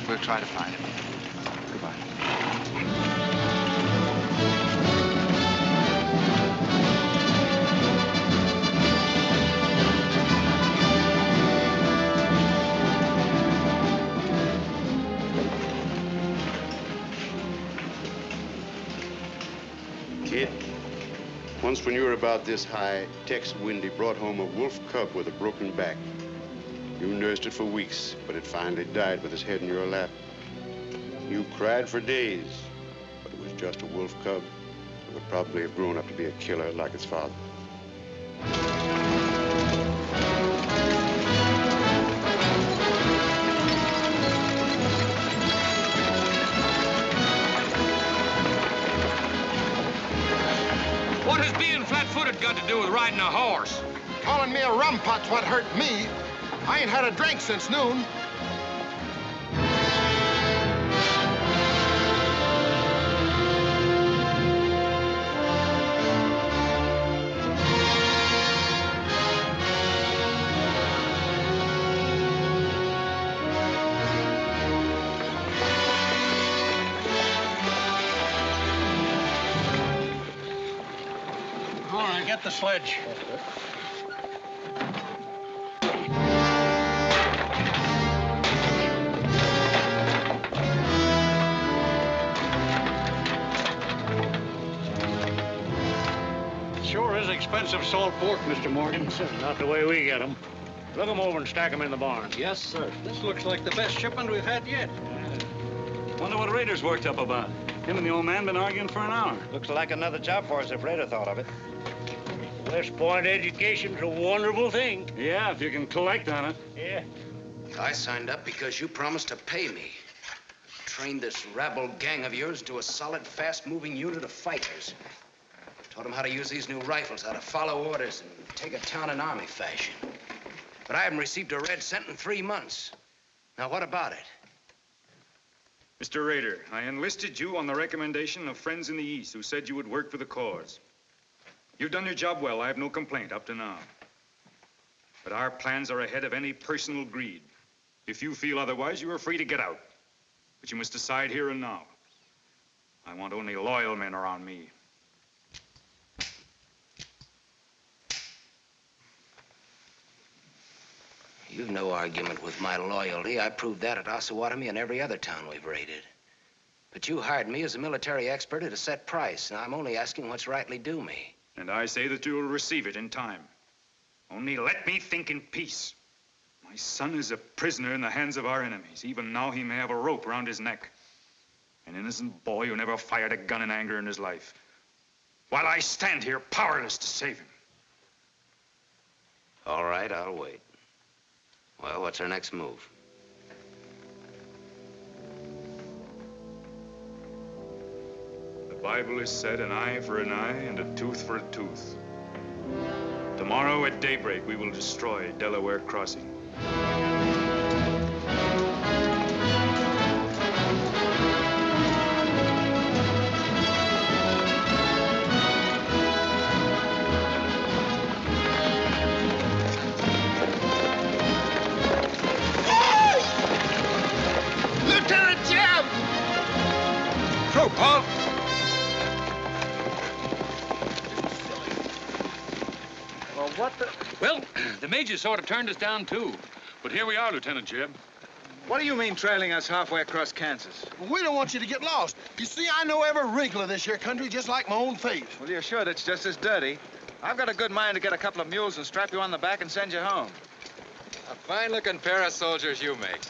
We'll try to find him. Goodbye. Kid, once when you were about this high, Tex Windy brought home a wolf cub with a broken back. You nursed it for weeks, but it finally died with its head in your lap. You cried for days, but it was just a wolf cub. It would probably have grown up to be a killer like its father. What has being flat-footed got to do with riding a horse? Calling me a rumput's what hurt me. I ain't had a drink since noon. All right, get the sledge. Sure is expensive salt pork, Mr. Morgan. Not the way we get them. Look them over and stack them in the barn. Yes, sir. This looks like the best shipment we've had yet. Wonder what Rader's worked up about. Him and the old man been arguing for an hour. Looks like another job for us if Rader thought of it. West Point education's a wonderful thing. Yeah, if you can collect on it. Yeah. I signed up because you promised to pay me. Trained this rabble gang of yours into a solid, fast-moving unit of fighters. Taught them how to use these new rifles, how to follow orders, and take a town in army fashion. But I haven't received a red cent in 3 months. Now, what about it? Mr. Rader, I enlisted you on the recommendation of friends in the East who said you would work for the cause. You've done your job well. I have no complaint up to now. But our plans are ahead of any personal greed. If you feel otherwise, you are free to get out. But you must decide here and now. I want only loyal men around me. You've no argument with my loyalty. I proved that at Osawatomie and every other town we've raided. But you hired me as a military expert at a set price. Now, I'm only asking what's rightly due me. And I say that you will receive it in time. Only let me think in peace. My son is a prisoner in the hands of our enemies. Even now, he may have a rope around his neck. An innocent boy who never fired a gun in anger in his life. While I stand here powerless to save him. All right, I'll wait. Well, what's our next move? The Bible has said an eye for an eye and a tooth for a tooth. Tomorrow at daybreak, we will destroy Delaware Crossing. Lieutenant J.E.B! Through, Paul. Well, what the... Well, the major sort of turned us down, too. But here we are, Lieutenant J.E.B. What do you mean trailing us halfway across Kansas? Well, we don't want you to get lost. You see, I know every wrinkle of this here country just like my own face. Well, you're sure that's just as dirty? I've got a good mind to get a couple of mules and strap you on the back and send you home. A fine-looking pair of soldiers you make.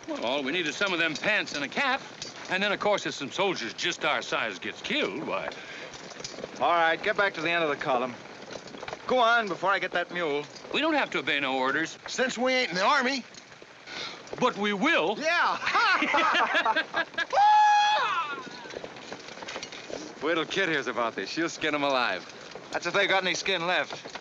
Well, all we need is some of them pants and a cap. And then, of course, if some soldiers just our size gets killed, why... All right, get back to the end of the column. Go on before I get that mule. We don't have to obey no orders. Since we ain't in the Army. But we will. Yeah. Wait till Kid hears about this. She'll skin him alive. That's if they got any skin left.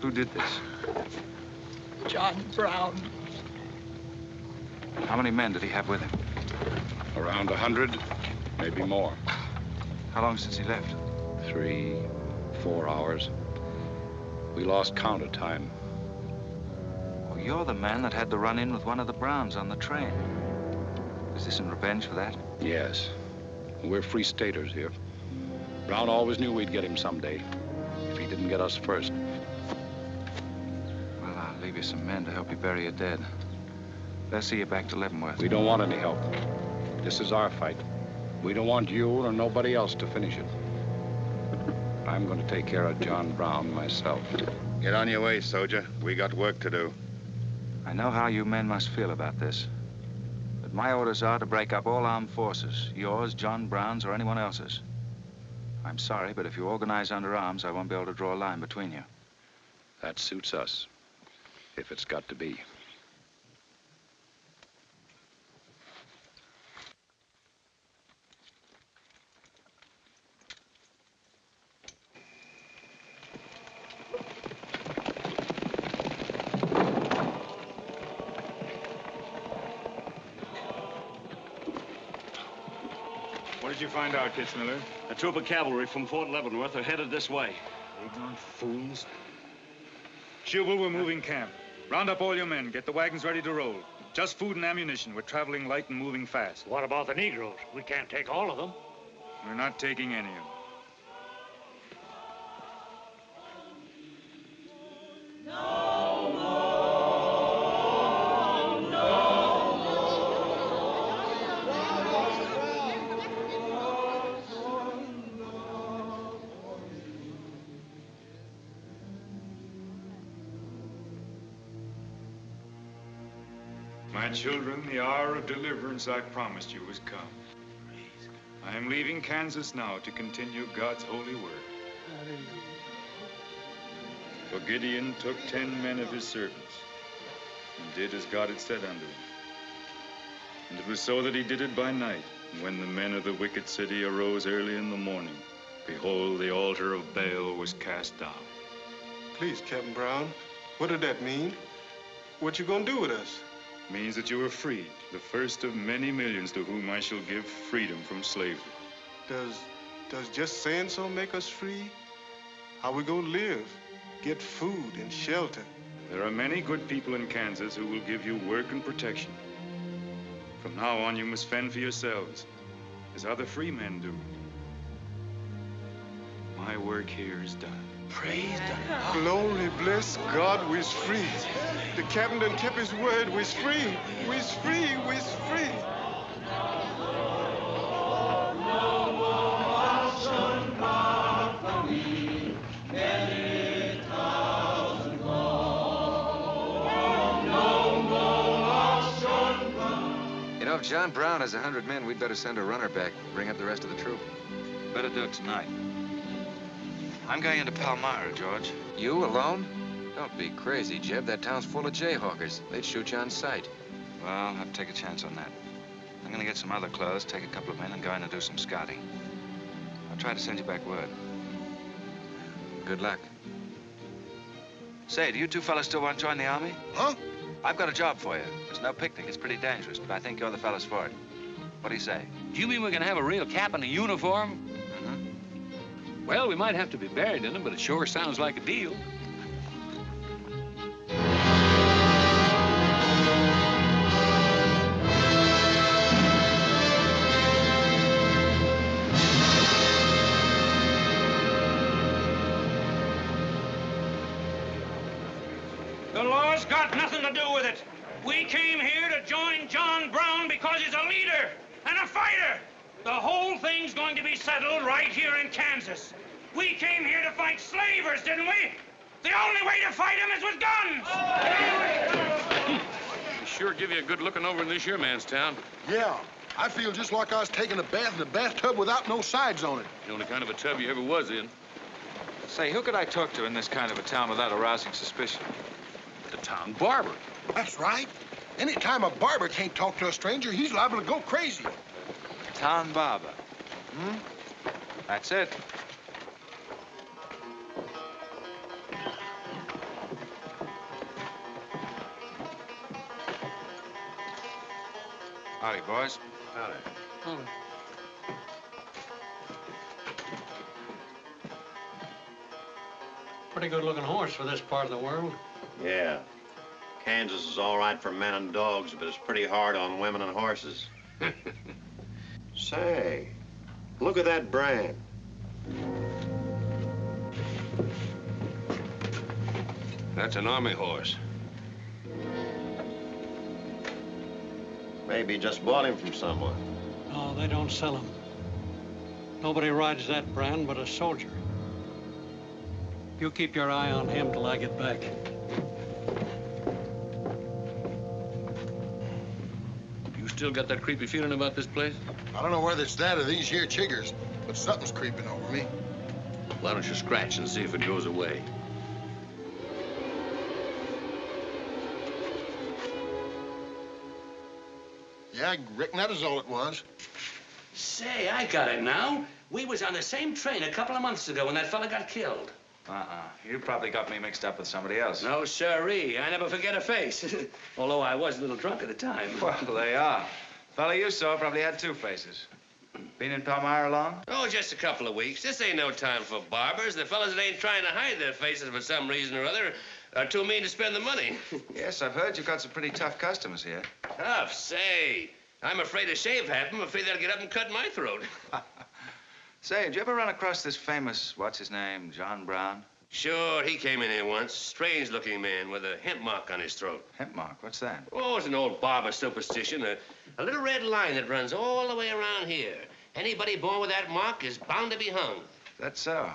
Who did this? John Brown. How many men did he have with him? Around 100, maybe more. How long since he left? 3, 4 hours. We lost count of time. Well, you're the man that had the run-in with one of the Browns on the train. Is this in revenge for that? Yes. We're free staters here. Brown always knew we'd get him someday, if he didn't get us first. Well, I'll leave you some men to help you bury your dead. They'll see you back to Leavenworth. We don't want any help. This is our fight. We don't want you or nobody else to finish it. I'm going to take care of John Brown myself. Get on your way, soldier. We got work to do. I know how you men must feel about this. But my orders are to break up all armed forces. Yours, John Brown's, or anyone else's. I'm sorry, but if you organize under arms, I won't be able to draw a line between you. That suits us, if it's got to be. What did you find out, Kitzmiller? A troop of cavalry from Fort Leavenworth are headed this way. Ignorant fools. Jubal, we're moving camp. Round up all your men. Get the wagons ready to roll. Just food and ammunition. We're traveling light and moving fast. What about the Negroes? We can't take all of them. We're not taking any of them. My children, the hour of deliverance I promised you has come. I am leaving Kansas now to continue God's holy work. For Gideon took 10 men of his servants and did as God had said unto him. And it was so that he did it by night. And when the men of the wicked city arose early in the morning, behold, the altar of Baal was cast down. Please, Captain Brown, what did that mean? What you gonna do with us? Means that you are free, the first of many millions to whom I shall give freedom from slavery. Does just saying so make us free? How we gonna live? Get food and shelter? There are many good people in Kansas who will give you work and protection. From now on, you must fend for yourselves, as other free men do. My work here is done. Praise God. Glory, bless God, we's free. The captain done kept his word, we's free. We's free, we's free. You know, if John Brown has 100 men, we'd better send a runner back, bring up the rest of the troop. Better do it tonight. I'm going into Palmyra, George. You alone? Don't be crazy, Jeb. That town's full of jayhawkers. They'd shoot you on sight. Well, I'll have to take a chance on that. I'm going to get some other clothes, take a couple of men, and go in and do some scouting. I'll try to send you back word. Good luck. Say, do you two fellas still want to join the Army? Huh? I've got a job for you. There's no picnic. It's pretty dangerous, but I think you're the fellas for it. What do you say? Do you mean we're gonna have a real cap and a uniform? Mm-hmm. Well, we might have to be buried in them, but it sure sounds like a deal. The law's got nothing to do with it. We came here to join John Brown because he's a leader and a fighter. The whole thing's going to be settled right here in Kansas. We came here to fight slavers, didn't we? The only way to fight them is with guns. They sure give you a good looking over in this here man's town. Yeah, I feel just like I was taking a bath in a bathtub without no sides on it. The only kind of a tub you ever was in. Say, who could I talk to in this kind of a town without arousing suspicion? The town barber. That's right. Anytime a barber can't talk to a stranger, he's liable to go crazy. Town barber. Hmm? That's it. Howdy, boys. Howdy. Pretty good-looking horse for this part of the world. Yeah. Kansas is all right for men and dogs, but it's pretty hard on women and horses. Say, look at that brand. That's an army horse. Maybe just bought him from someone. No, they don't sell them. Nobody rides that brand but a soldier. You keep your eye on him till I get back. You still got that creepy feeling about this place? I don't know whether it's that or these here chiggers, but something's creeping over me. Why don't you scratch and see if it goes away? Yeah, I reckon that is all it was. Say, I got it now. We was on the same train a couple of months ago when that fella got killed. You probably got me mixed up with somebody else. No, sirree. I never forget a face. Although I was a little drunk at the time. Well, they are. Fella you saw probably had two faces. Been in Palmyra long? Oh, just a couple of weeks. This ain't no time for barbers. The fellas that ain't trying to hide their faces for some reason or other are too mean to spend the money. Yes, I've heard you've got some pretty tough customers here. Tough, say. I'm afraid to shave half them. I'm afraid they'll get up and cut my throat. Say, did you ever run across this famous, what's his name, John Brown? Sure, he came in here once. Strange-looking man with a hemp mark on his throat. Hemp mark? What's that? Oh, it's an old barber superstition. A little red line that runs all the way around here. Anybody born with that mark is bound to be hung. That's so.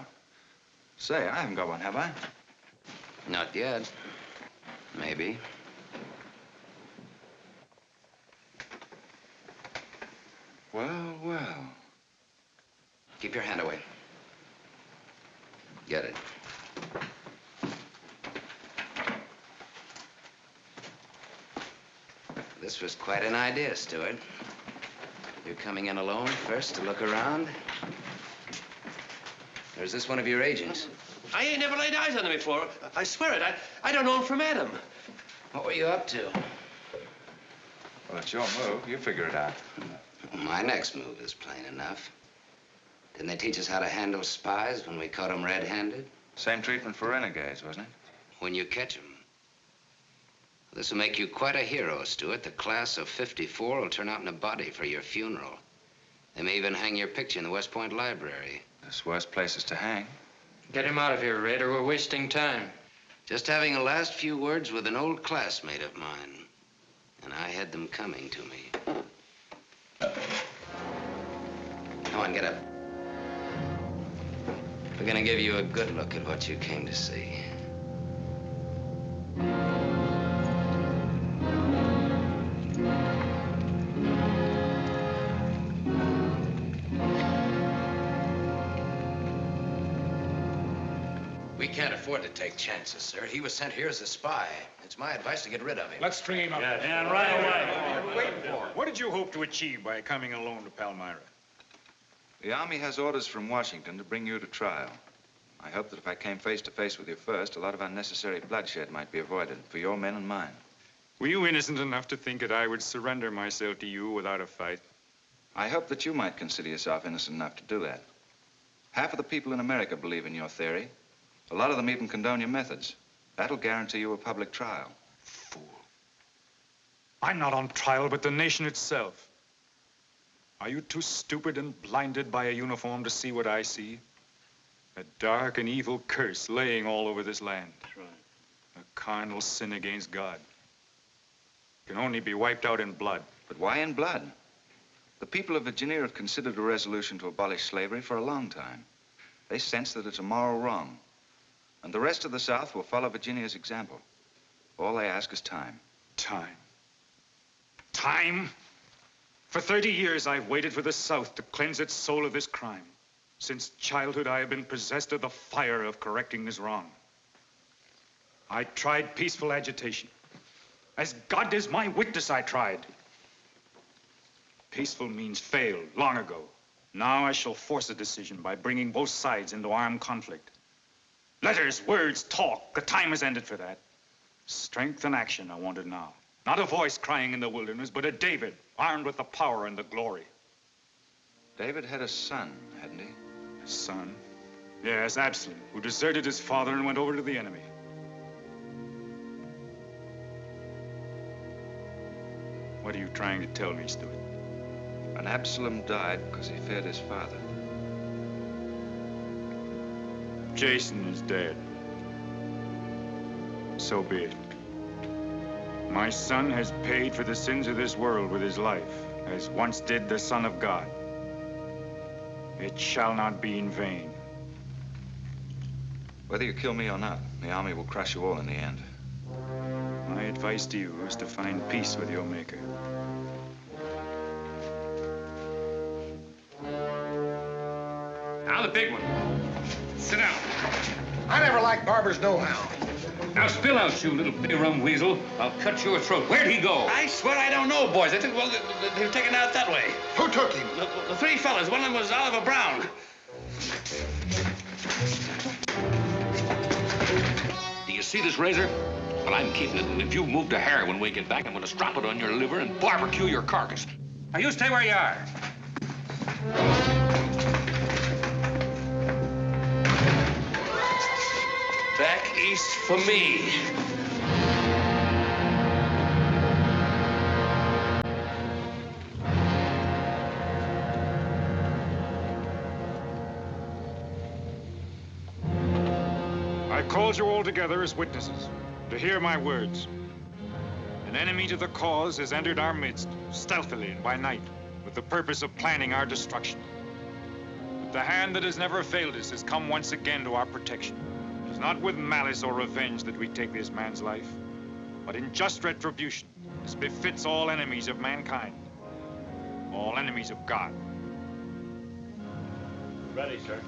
Say, I haven't got one, have I? Not yet. Maybe. Well, well. Keep your hand away. Get it. This was quite an idea, Stuart. You're coming in alone first to look around? Or is this one of your agents? I ain't never laid eyes on them before. I swear it. I don't know him from Adam. What were you up to? Well, it's your move. You figure it out. My next move is plain enough. Didn't they teach us how to handle spies when we caught them red-handed? Same treatment for renegades, wasn't it? When you catch them, This will make you quite a hero, Stuart. The class of '54 will turn out in a body for your funeral. They may even hang your picture in the West Point Library. There's worse places to hang. Get him out of here, Red, or we're wasting time. Just having a last few words with an old classmate of mine. And I had them coming to me. Come on, get up. We're gonna give you a good look at what you came to see. We can't afford to take chances, sir. He was sent here as a spy. It's my advice to get rid of him. Let's string him up. Yes. And right away. Wait for it. What did you hope to achieve by coming alone to Palmyra? The Army has orders from Washington to bring you to trial. I hope that if I came face to face with you first, a lot of unnecessary bloodshed might be avoided for your men and mine. Were you innocent enough to think that I would surrender myself to you without a fight? I hope that you might consider yourself innocent enough to do that. Half of the people in America believe in your theory. A lot of them even condone your methods. That'll guarantee you a public trial. Fool. I'm not on trial, but the nation itself. Are you too stupid and blinded by a uniform to see what I see? A dark and evil curse laying all over this land. That's right. A carnal sin against God. Can only be wiped out in blood. But why in blood? The people of Virginia have considered a resolution to abolish slavery for a long time. They sense that it's a moral wrong. And the rest of the South will follow Virginia's example. All they ask is time. Time? Time? For 30 years, I've waited for the South to cleanse its soul of this crime. Since childhood, I have been possessed of the fire of correcting this wrong. I tried peaceful agitation. As God is my witness, I tried. Peaceful means failed long ago. Now I shall force a decision by bringing both sides into armed conflict. Letters, words, talk. The time has ended for that. Strength and action I wanted now. Not a voice crying in the wilderness, but a David armed with the power and the glory. David had a son, hadn't he? A son? Yes, Absalom, who deserted his father and went over to the enemy. What are you trying to tell me, Stuart? And Absalom died because he feared his father. Jason is dead. So be it. My son has paid for the sins of this world with his life, as once did the Son of God. It shall not be in vain. Whether you kill me or not, the Army will crush you all in the end. My advice to you is to find peace with your Maker. Now the big one. Sit down. I never liked barbers no-how. Now spill out, you little bay-rum weasel. I'll cut your throat. Where'd he go? I swear I don't know, boys. I think, well, they were taken out that way. Who took him? The three fellas. One of them was Oliver Brown. Do you see this razor? Well, I'm keeping it, and if you move to hair when we get back, I'm going to strap it on your liver and barbecue your carcass. Now, you stay where you are. Back east for me. I called you all together as witnesses to hear my words. An enemy to the cause has entered our midst, stealthily and by night, with the purpose of planning our destruction. But the hand that has never failed us has come once again to our protection. It is not with malice or revenge that we take this man's life, but in just retribution, as befits all enemies of mankind, all enemies of God. Ready, sir.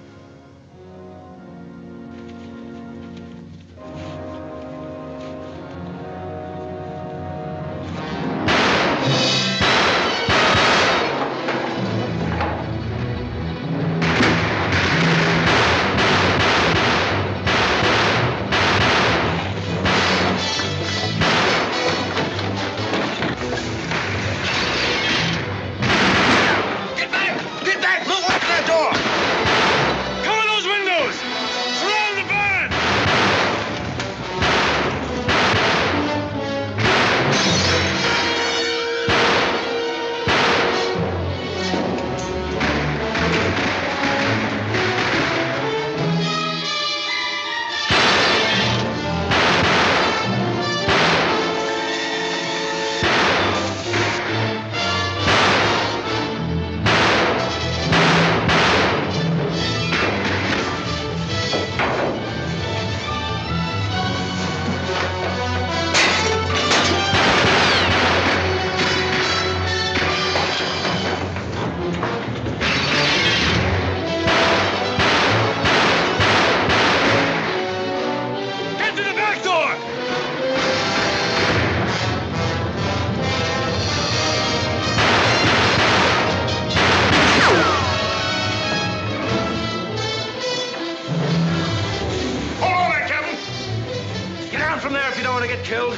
get killed.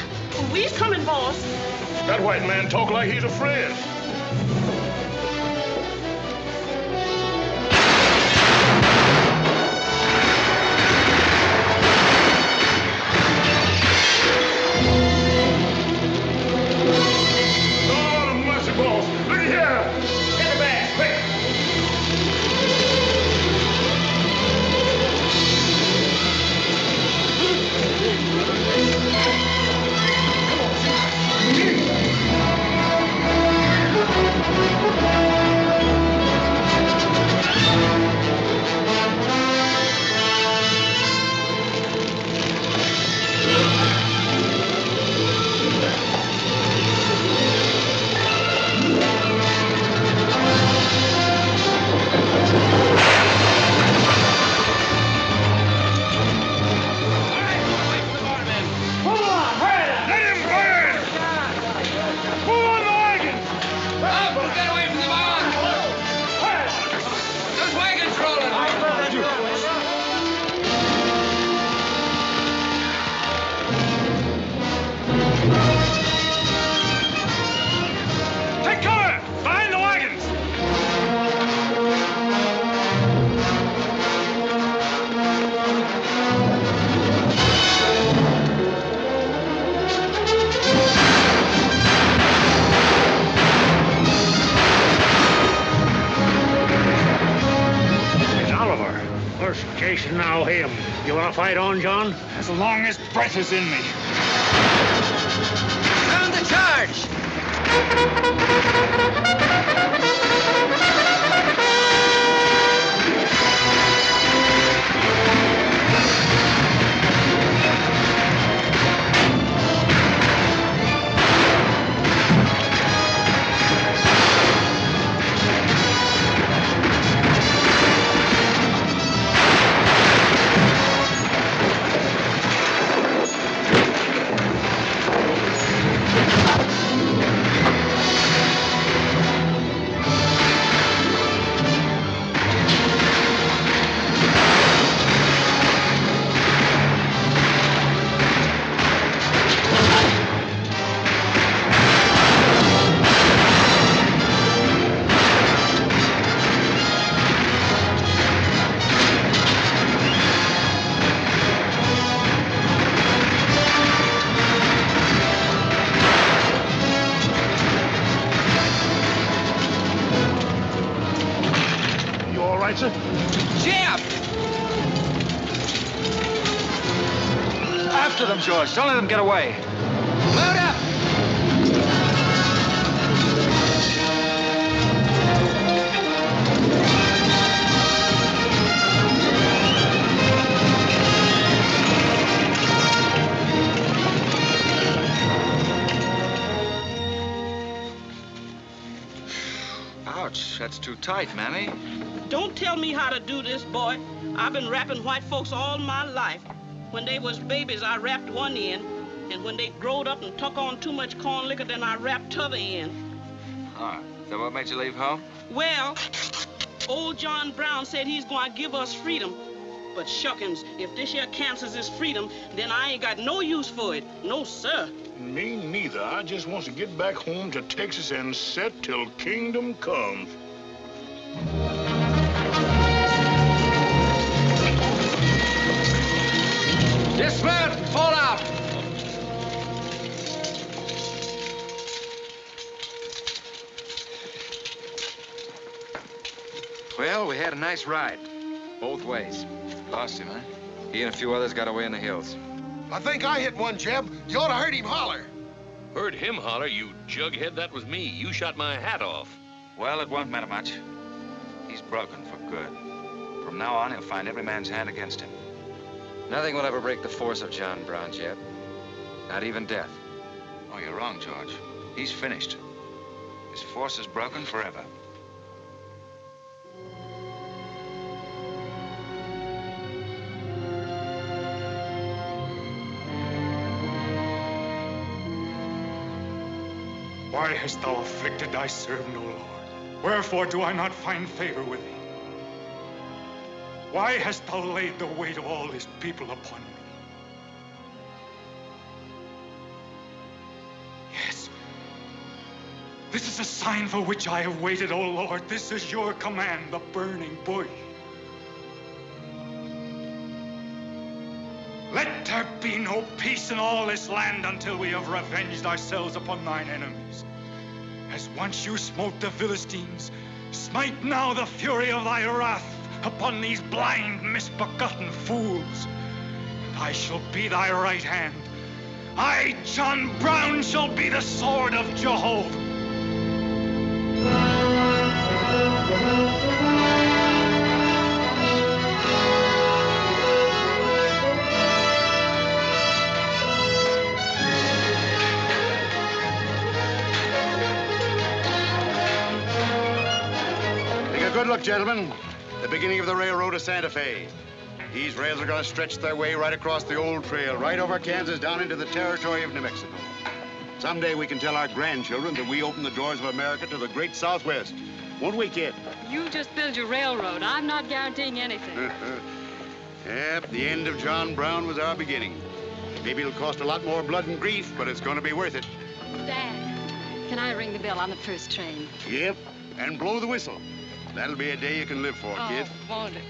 We's coming, boss. That white man talk like he's a friend. Oh, mercy, boss. Look here. Get the bag, quick. Now him. You want to fight on, John? As long as breath is in me. Sound the charge! Sir? J.E.B! After them, George. Don't let them get away. Load up! Ouch, that's too tight, Mammy. Don't tell me how to do this, boy. I've been wrapping white folks all my life. When they was babies, I wrapped one end, and when they growed up and took on too much corn liquor, then I wrapped t'other end. Ah, is that what made you leave home? Well, old John Brown said he's going to give us freedom. But shuckins, if this here Kansas is freedom, then I ain't got no use for it. No, sir. Me neither. I just want to get back home to Texas and set till kingdom comes. Dismount and fall out. Well, we had a nice ride. Both ways. Lost him, huh? He and a few others got away in the hills. I think I hit one, Jeb. You ought to heard him holler. Heard him holler, you jughead? That was me. You shot my hat off. Well, it won't matter much. He's broken for good. From now on, he'll find every man's hand against him. Nothing will ever break the force of John Brown, Jeb. Not even death. Oh, you're wrong, George. He's finished. His force is broken forever. Why hast thou afflicted thy servant, O Lord? Wherefore do I not find favor with thee? Why hast thou laid the weight of all this people upon me? This is a sign for which I have waited, O Lord. This is your command, the burning bush. Let there be no peace in all this land until we have revenged ourselves upon thine enemies. As once you smote the Philistines, smite now the fury of thy wrath upon these blind, misbegotten fools. And I shall be thy right hand. I, John Brown, shall be the sword of Jehovah. Good luck, gentlemen. The beginning of the railroad to Santa Fe. These rails are going to stretch their way right across the old trail, right over Kansas, down into the territory of New Mexico. Someday we can tell our grandchildren that we opened the doors of America to the great Southwest. Won't we, kid? You just build your railroad. I'm not guaranteeing anything. Yep, the end of John Brown was our beginning. Maybe it'll cost a lot more blood and grief, but it's going to be worth it. Dad, can I ring the bell on the first train? Yep, and blow the whistle. That'll be a day you can live for, kid. Won't it?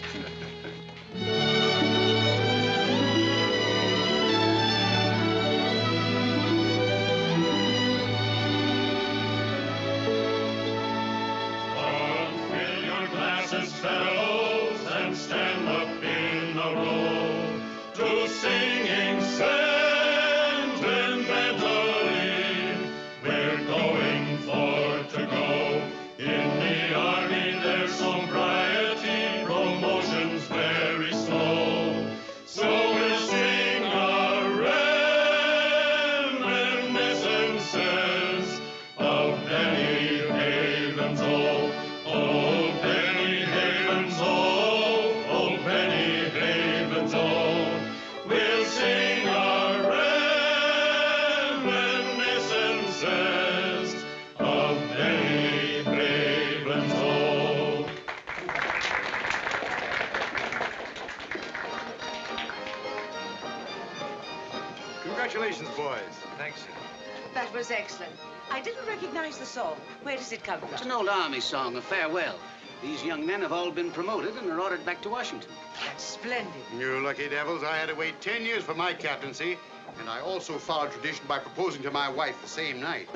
Fill your glasses, fellows, and stand up in a row to singing sentimentally. We're going for to go in the army. There's sobriety, promotion's very slow. So we'll sing our reminiscences of Benny Haven's old. Oh, Benny Haven's old. Oh, Benny Haven's old. We'll sing our reminiscences of Benny Haven's old. Congratulations, boys. Thanks. That was excellent. I didn't recognize the song. Where does it come from? It's an old army song, a farewell. These young men have all been promoted and are ordered back to Washington. That's splendid. You lucky devils. I had to wait 10 years for my captaincy, and I also followed tradition by proposing to my wife the same night.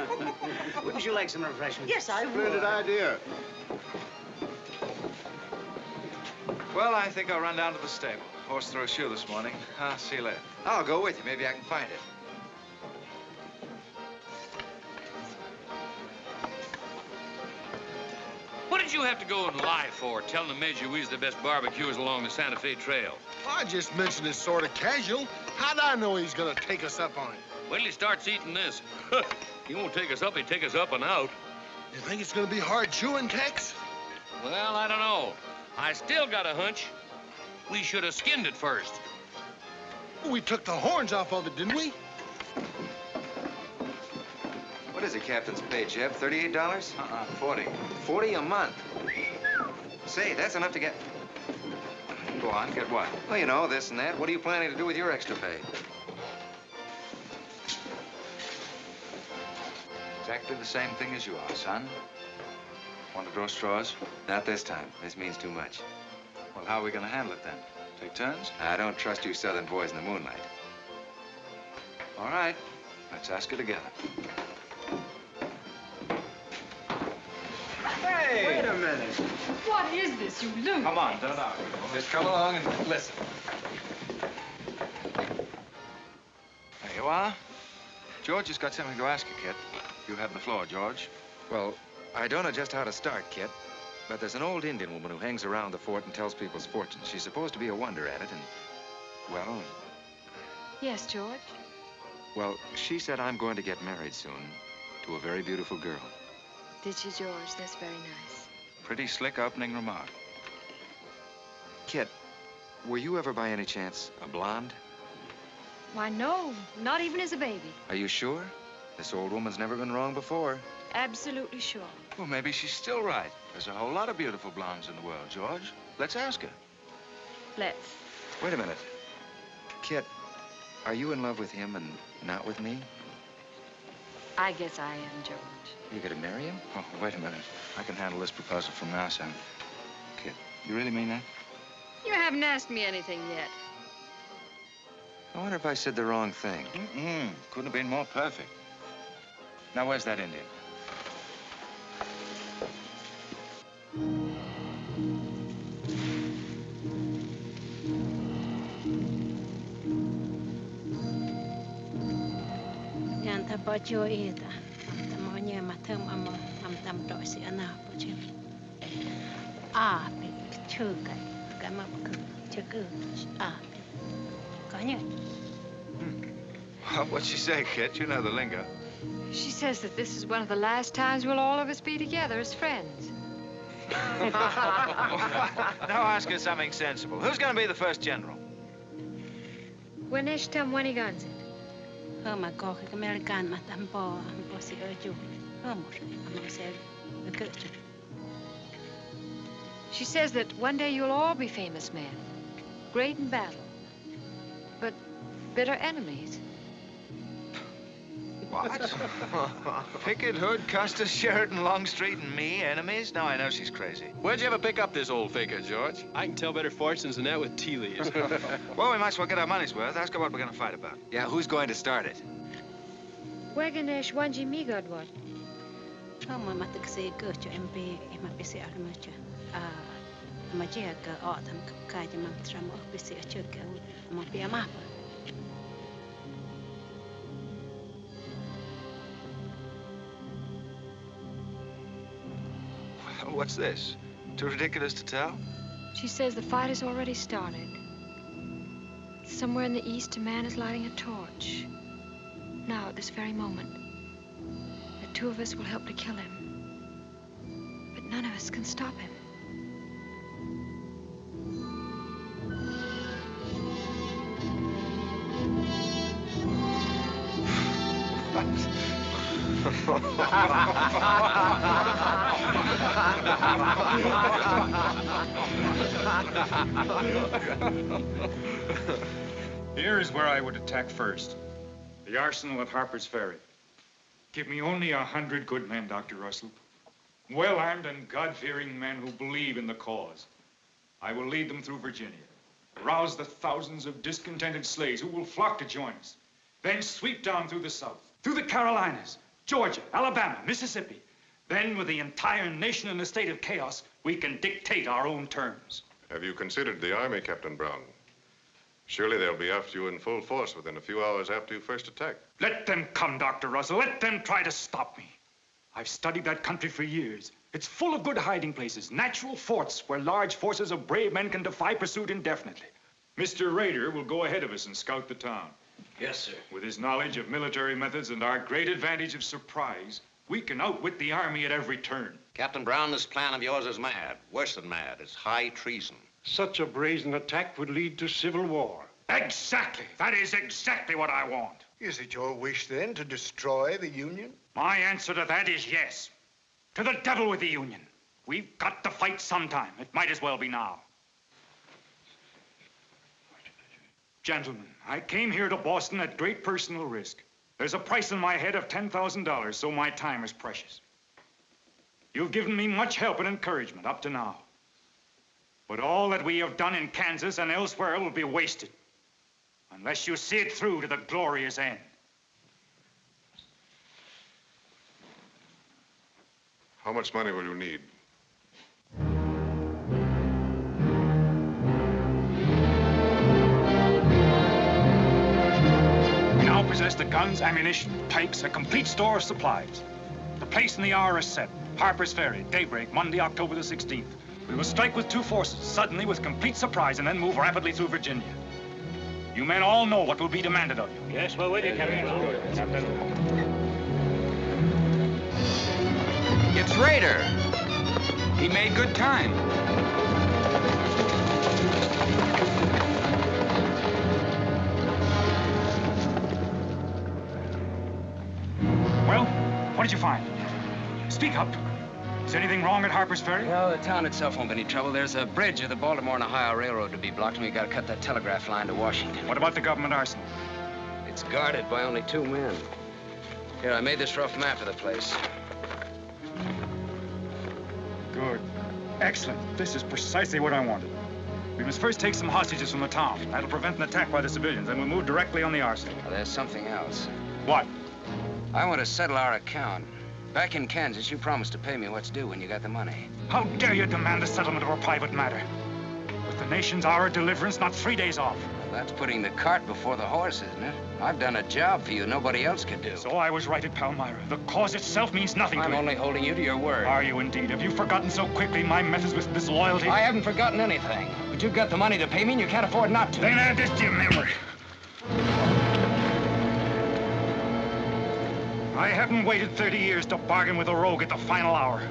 Wouldn't you like some refreshment? Yes, I would. Splendid idea. Well, I think I'll run down to the stable. Horse threw a shoe this morning. I'll see you later. I'll go with you. Maybe I can find it. What did you have to go and lie for, telling the Major we's the best barbecuers along the Santa Fe Trail? I just mentioned it sort of casual. How'd I know he's gonna take us up on it? Wait till he starts eating this. He won't take us up, he'll take us up and out. You think it's gonna be hard chewing, Tex? Well, I don't know. I still got a hunch. We should have skinned it first. We took the horns off of it, didn't we? What is it, Captain's pay, J.E.B? $38? 40. 40 a month. Say, that's enough to get... Go on, get what? Well, you know, this and that. What are you planning to do with your extra pay? Exactly the same thing as you are, son. Want to draw straws? Not this time. This means too much. Well, how are we going to handle it then? Take turns? I don't trust you southern boys in the moonlight. All right. Let's ask her together. Hey! Wait a minute. What is this, you loon? Come on, don't argue. Just come along and listen. There you are. George has got something to ask you, Kit. You have the floor, George. Well, I don't know just how to start, Kit. But there's an old Indian woman who hangs around the fort and tells people's fortunes. She's supposed to be a wonder at it, and, well... Yes, George? Well, she said I'm going to get married soon to a very beautiful girl. Did she, George? That's very nice. Pretty slick opening remark. Kit, were you ever by any chance a blonde? Why, no. Not even as a baby. Are you sure? This old woman's never been wrong before. Absolutely sure. Well, maybe she's still right. There's a whole lot of beautiful blondes in the world, George. Let's ask her. Let's. Wait a minute. Kit, are you in love with him and not with me? I guess I am, George. You gonna marry him? Oh, wait a minute. I can handle this proposal from now, son. Kid, you really mean that? You haven't asked me anything yet. I wonder if I said the wrong thing. Couldn't have been more perfect. Now, where's that Indian? But you either. I'm on your matam, I'm dorsey and but you. Ah, big sugar, come up to good. Ah, can you? What'd she say, kid? You know the lingo. She says that this is one of the last times we'll all of us be together as friends. Now ask her something sensible. Who's going to be the first general? When is when guns? Oh my God, American matambo, I'm bossy urge. I'm said the good. She says that one day you'll all be famous men, great in battle, but bitter enemies. What? Pickett, Hood, Custer, Sheridan, Longstreet, and me, enemies? Now I know she's crazy. Where'd you ever pick up this old figure, George? I can tell better fortunes than that with tea leaves. Well, we might as well get our money's worth. Ask her what we're going to fight about. Yeah, who's going to start it? Waganesh Wanji Migodwat. Oh, Mamma, to say good to MB, my busy armature. My jack, autumn, Kajam, Tram, busy a chuck, and be a map. What's this? Too ridiculous to tell? She says the fight has already started. Somewhere in the east, a man is lighting a torch. Now, at this very moment, the two of us will help to kill him. But none of us can stop him. Here is where I would attack first. The arsenal at Harper's Ferry. Give me only 100 good men, Dr. Russell. Well-armed and God-fearing men who believe in the cause. I will lead them through Virginia. Rouse the thousands of discontented slaves who will flock to join us. Then sweep down through the South, through the Carolinas, Georgia, Alabama, Mississippi. Then, with the entire nation in a state of chaos, we can dictate our own terms. Have you considered the Army, Captain Brown? Surely they'll be after you in full force within a few hours after you first attack. Let them come, Dr. Russell. Let them try to stop me. I've studied that country for years. It's full of good hiding places, natural forts where large forces of brave men can defy pursuit indefinitely. Mr. Rader will go ahead of us and scout the town. Yes, sir. With his knowledge of military methods and our great advantage of surprise, we can outwit the Army at every turn. Captain Brown, this plan of yours is mad. Worse than mad. It's high treason. Such a brazen attack would lead to civil war. Exactly. That is exactly what I want. Is it your wish, then, to destroy the Union? My answer to that is yes. To the devil with the Union. We've got to fight sometime. It might as well be now. Gentlemen, I came here to Boston at great personal risk. There's a price on my head of $10,000, so my time is precious. You've given me much help and encouragement up to now. But all that we have done in Kansas and elsewhere will be wasted unless you see it through to the glorious end. How much money will you need? We now possess the guns, ammunition, pikes, a complete store of supplies. The place and the hour are set. Harper's Ferry, daybreak, Monday, October the 16th. We will strike with two forces, suddenly with complete surprise, and then move rapidly through Virginia. You men all know what will be demanded of you. Yes, we're with you, Captain. It's Rader. He made good time. Well, what did you find? Speak up. Is anything wrong at Harper's Ferry? No, the town itself won't be any trouble. There's a bridge of the Baltimore and Ohio Railroad to be blocked, and we got to cut that telegraph line to Washington. What about the government arsenal? It's guarded by only 2 men. Here, I made this rough map of the place. Good. Excellent. This is precisely what I wanted. We must first take some hostages from the town. That'll prevent an attack by the civilians, and we'll move directly on the arsenal. Well, there's something else. What? I want to settle our account. Back in Kansas, you promised to pay me what's due when you got the money. How dare you demand the settlement of a private matter? With the nation's hour of deliverance not 3 days off. Well, that's putting the cart before the horse, isn't it? I've done a job for you nobody else could do. So I was right at Palmyra. The cause itself means nothing to you. I'm only holding you to your word. Are you indeed? Have you forgotten so quickly my methods with disloyalty? I haven't forgotten anything. But you've got the money to pay me and you can't afford not to. Then add this to your memory. I haven't waited 30 years to bargain with a rogue at the final hour.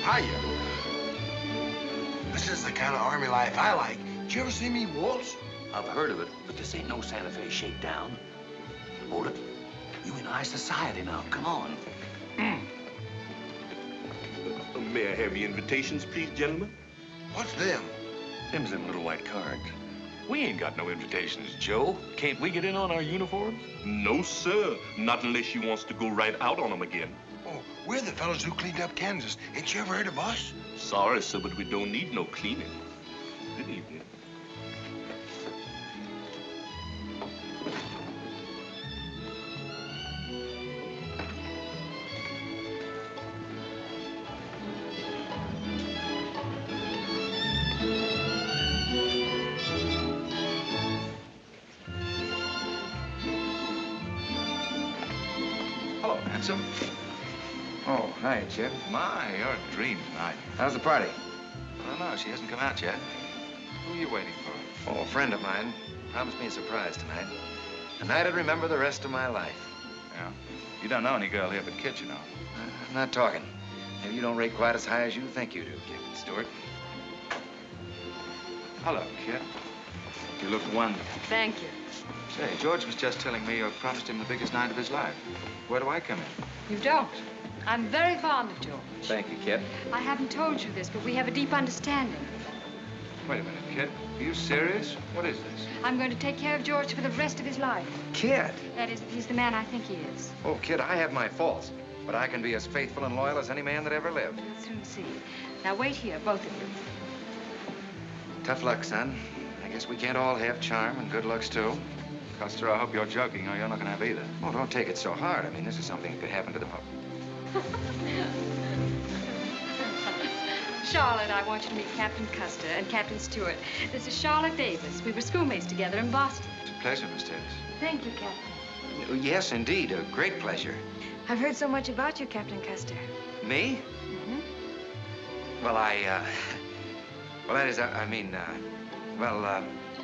Hiya. This is the kind of army life I like. Did you ever see me waltz? I've heard of it, but this ain't no Santa Fe shakedown. Hold it. You in high society now. Come on. May I have the invitations, please, gentlemen? What's them? Them's them little white cards. We ain't got no invitations, Joe. Can't we get in on our uniforms? No, sir. Not unless you wants to go right out on them again. Oh, we're the fellows who cleaned up Kansas. Ain't you ever heard of us? Sorry, sir, but we don't need no cleaning. Good evening. Hello, handsome. Oh, hi, Chip. My, you're a dream tonight. How's the party? I don't know. She hasn't come out yet. Who are you waiting for? Oh, a friend of mine promised me a surprise tonight. A night I'd remember the rest of my life. Yeah? You don't know any girl here but Kit, you know. I'm not talking. Maybe you don't rate quite as high as you think you do, Captain Stuart. Hello, Kit. You look wonderful. Thank you. Say, George was just telling me you promised him the biggest night of his life. Where do I come in? You don't. I'm very fond of George. Thank you, Kit. I haven't told you this, but we have a deep understanding. Wait a minute, Kit. Are you serious? What is this? I'm going to take care of George for the rest of his life. Kit! That is, if he's the man I think he is. Oh, Kit, I have my faults, but I can be as faithful and loyal as any man that ever lived. We'll soon see. Now, wait here, both of you. Tough luck, son. I guess we can't all have charm and good looks, too. Custer, I hope you're joking, or you're not going to have either. Oh, don't take it so hard. I mean, this is something that could happen to the public. Charlotte, I want you to meet Captain Custer and Captain Stuart. This is Charlotte Davis. We were schoolmates together in Boston. It's a pleasure, Miss Davis. Thank you, Captain. Oh, yes, indeed. A great pleasure. I've heard so much about you, Captain Custer. Me? Mm-hmm. Well, well, that is,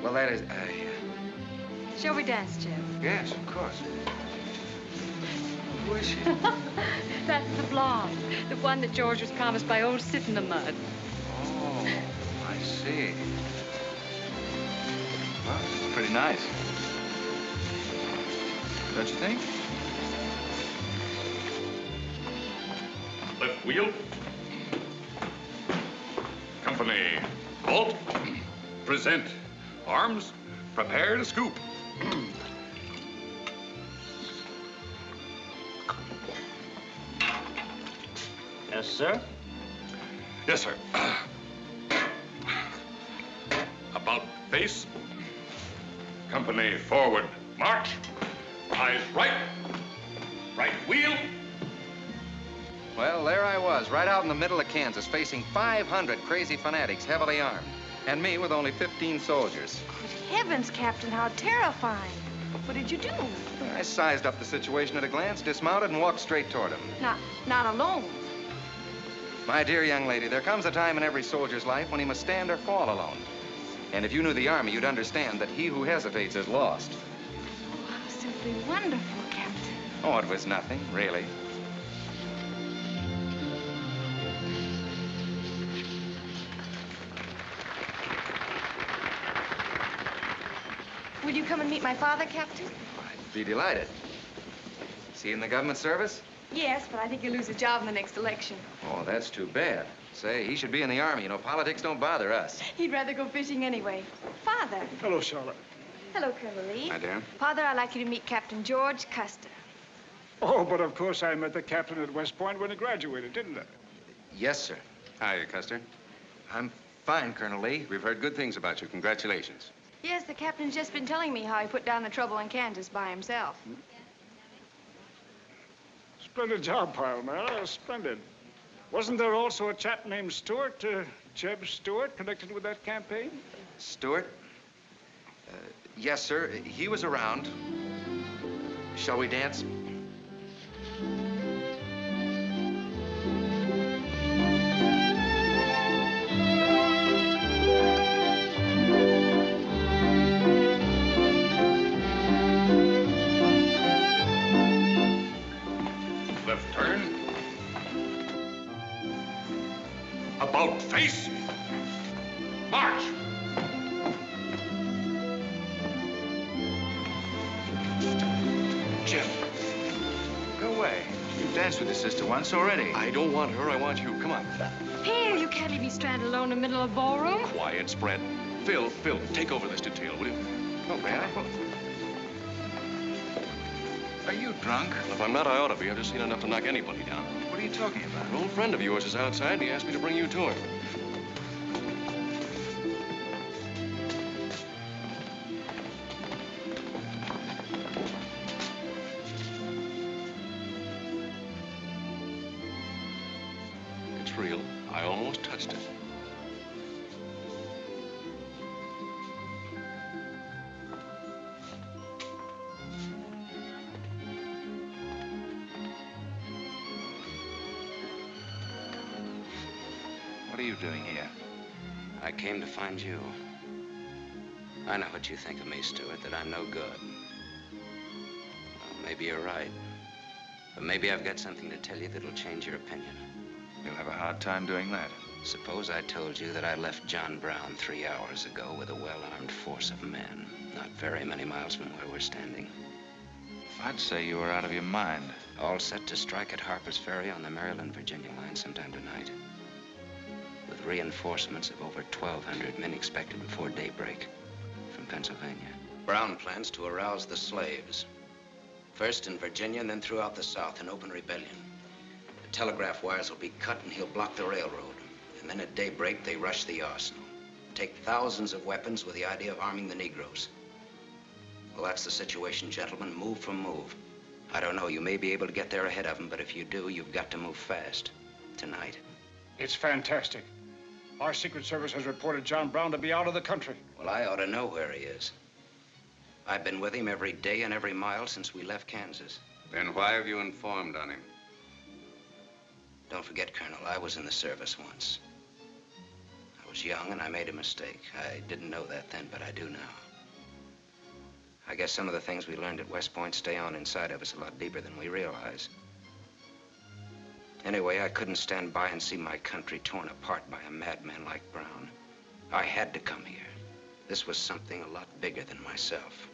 well, that is, Shall we dance, Jim? Yes, of course. Who is she? That's the blonde. The one that George was promised by old Sit in the Mud. Oh, I see. Well, it's pretty nice. Don't you think? Left wheel. Company. Halt. Present. Arms. Prepare to scoop. Yes, sir? Yes, sir. About face. Company forward. March. Eyes right. Right wheel. Well, there I was, right out in the middle of Kansas, facing 500 crazy fanatics, heavily armed. And me with only 15 soldiers. Good heavens, Captain, how terrifying. What did you do? I sized up the situation at a glance, dismounted, and walked straight toward him. Not alone. My dear young lady, there comes a time in every soldier's life when he must stand or fall alone. And if you knew the Army, you'd understand that he who hesitates is lost. Oh, how simply wonderful, Captain. Oh, it was nothing, really. meet my father, Captain? I'd be delighted. Is he in the government service? Yes, but I think he'll lose his job in the next election. Oh, that's too bad. Say, he should be in the Army. You know, politics don't bother us. He'd rather go fishing anyway. Father. Hello, Charlotte. Hello, Colonel Lee. Hi, dear. Father, I'd like you to meet Captain George Custer. Oh, but of course I met the captain at West Point when he graduated, didn't I? Yes, sir. Hi, Custer. I'm fine, Colonel Lee. We've heard good things about you. Congratulations. Yes, the captain's just been telling me how he put down the trouble in Kansas by himself. Splendid job, pile, man. Splendid. Wasn't there also a chap named Stuart, J.E.B. Stuart, connected with that campaign? Stuart? Yes, sir. He was around. Shall we dance? Left turn. About face. March. Jim, go away. You've danced with your sister once already. I don't want her. I want you. Come on. Here, you can't leave me stranded alone in the middle of a ballroom. Quiet, spread. Phil, take over this detail, will you? Oh, may I? Are you drunk? Well, if I'm not, I ought to be. I've just seen enough to knock anybody down. What are you talking about? An old friend of yours is outside, and he asked me to bring you to him. It's real. I almost touched it. What are you doing here? I came to find you. I know what you think of me, Stuart, that I'm no good. Well, maybe you're right. But maybe I've got something to tell you that'll change your opinion. You'll have a hard time doing that. Suppose I told you that I left John Brown 3 hours ago with a well-armed force of men, not very many miles from where we're standing. I'd say you were out of your mind. All set to strike at Harper's Ferry on the Maryland-Virginia line sometime tonight. With reinforcements of over 1,200 men expected before daybreak from Pennsylvania. Brown plans to arouse the slaves. First in Virginia and then throughout the South in open rebellion. The telegraph wires will be cut and he'll block the railroad. And then at daybreak, they rush the arsenal. Take thousands of weapons with the idea of arming the Negroes. Well, that's the situation, gentlemen, move for move. I don't know, you may be able to get there ahead of them, but if you do, you've got to move fast. Tonight. It's fantastic. Our Secret Service has reported John Brown to be out of the country. Well, I ought to know where he is. I've been with him every day and every mile since we left Kansas. Then why have you informed on him? Don't forget, Colonel, I was in the service once. I was young and I made a mistake. I didn't know that then, but I do now. I guess some of the things we learned at West Point stay on inside of us a lot deeper than we realize. Anyway, I couldn't stand by and see my country torn apart by a madman like Brown. I had to come here. This was something a lot bigger than myself.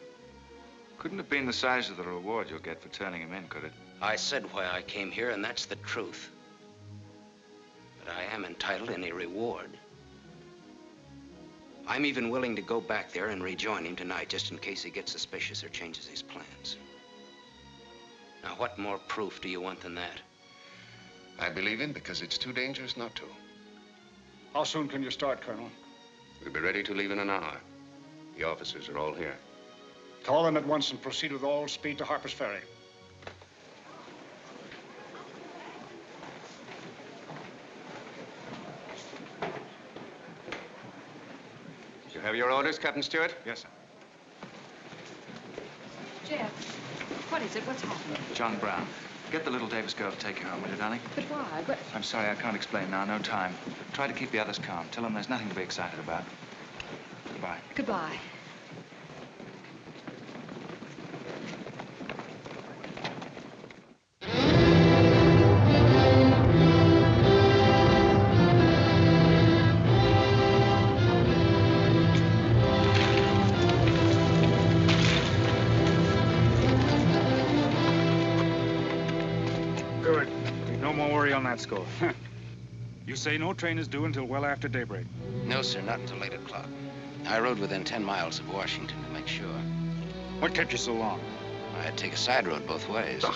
Couldn't have been the size of the reward you'll get for turning him in, could it? I said why I came here, and that's the truth. But I am entitled to any reward. I'm even willing to go back there and rejoin him tonight, just in case he gets suspicious or changes his plans. Now, what more proof do you want than that? I believe him because it's too dangerous not to. How soon can you start, Colonel? We'll be ready to leave in an hour. The officers are all here. Call them at once and proceed with all speed to Harper's Ferry. You have your orders, Captain Stewart? Yes, sir. Jeff, what is it? What's happening? John Brown. Get the little Davis girl to take you home, will you, darling? But why? But... I'm sorry, I can't explain now. No time. Try to keep the others calm. Tell them there's nothing to be excited about. Goodbye. Goodbye. Good. No more worry on that score. You say no train is due until well after daybreak? No, sir, not until 8 o'clock. I rode within 10 miles of Washington to make sure. What kept you so long? I had to take a side road both ways. Ugh.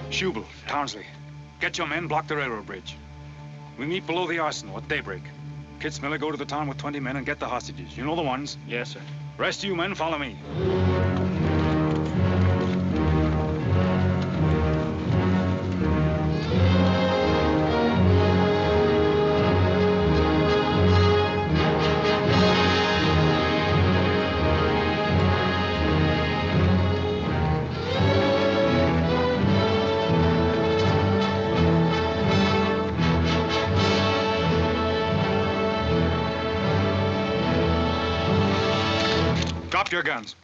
Schubel, Townsley, get your men, block the railroad bridge. We meet below the arsenal at daybreak. Kitzmiller, go to the town with 20 men and get the hostages. You know the ones? Yes, sir. Rest of you men, follow me. Drop your guns.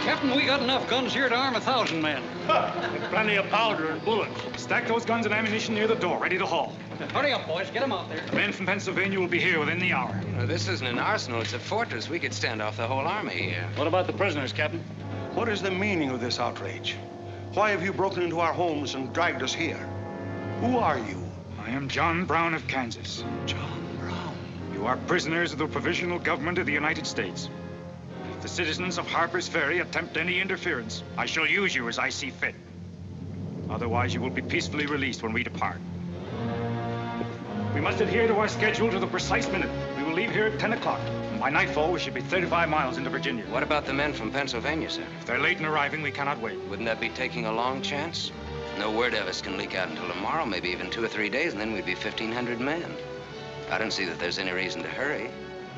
Captain, we got enough guns here to arm 1,000 men. Plenty of powder and bullets. Stack those guns and ammunition near the door, ready to haul. Hurry up, boys. Get them out there. The men from Pennsylvania will be here within the hour. This isn't an arsenal. It's a fortress. We could stand off the whole army here. What about the prisoners, Captain? What is the meaning of this outrage? Why have you broken into our homes and dragged us here? Who are you? I am John Brown of Kansas. John Brown? You are prisoners of the provisional government of the United States. If the citizens of Harper's Ferry attempt any interference, I shall use you as I see fit. Otherwise, you will be peacefully released when we depart. We must adhere to our schedule to the precise minute. We will leave here at 10 o'clock. By nightfall, we should be 35 miles into Virginia. What about the men from Pennsylvania, sir? If they're late in arriving, we cannot wait. Wouldn't that be taking a long chance? No word of us can leak out until tomorrow, maybe even 2 or 3 days, and then we'd be 1,500 men. I don't see that there's any reason to hurry.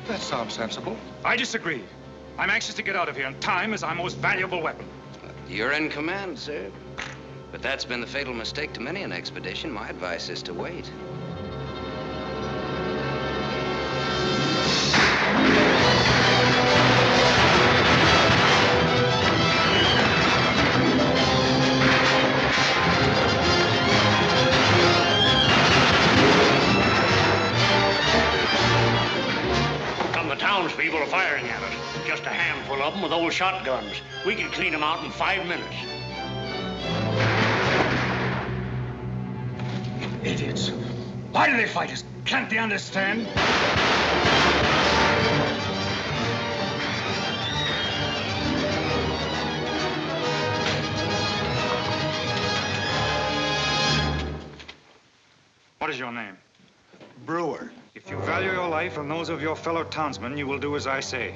That sounds sensible. I disagree. I'm anxious to get out of here, and time is our most valuable weapon. You're in command, sir. But that's been the fatal mistake to many an expedition. My advice is to wait. Townspeople are firing at us. Just a handful of them with old shotguns. We can clean them out in 5 minutes. Idiots. Why do they fight us? Can't they understand? What is your name? Brewer. If you value your life and those of your fellow townsmen, you will do as I say.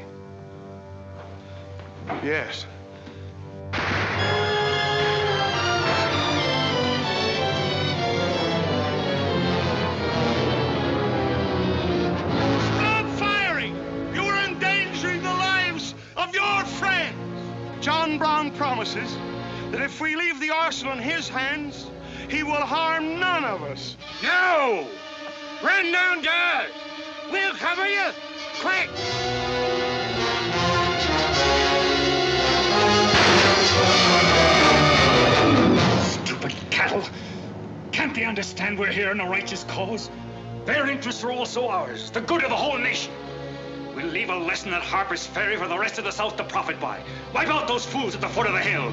Yes. Stop firing! You are endangering the lives of your friends! John Brown promises that if we leave the arsenal in his hands, he will harm none of us. No! Run downstairs! We'll cover you! Quick! Stupid cattle! Can't they understand we're here in a righteous cause? Their interests are also ours, the good of the whole nation. We'll leave a lesson at Harper's Ferry for the rest of the South to profit by. Wipe out those fools at the foot of the hill.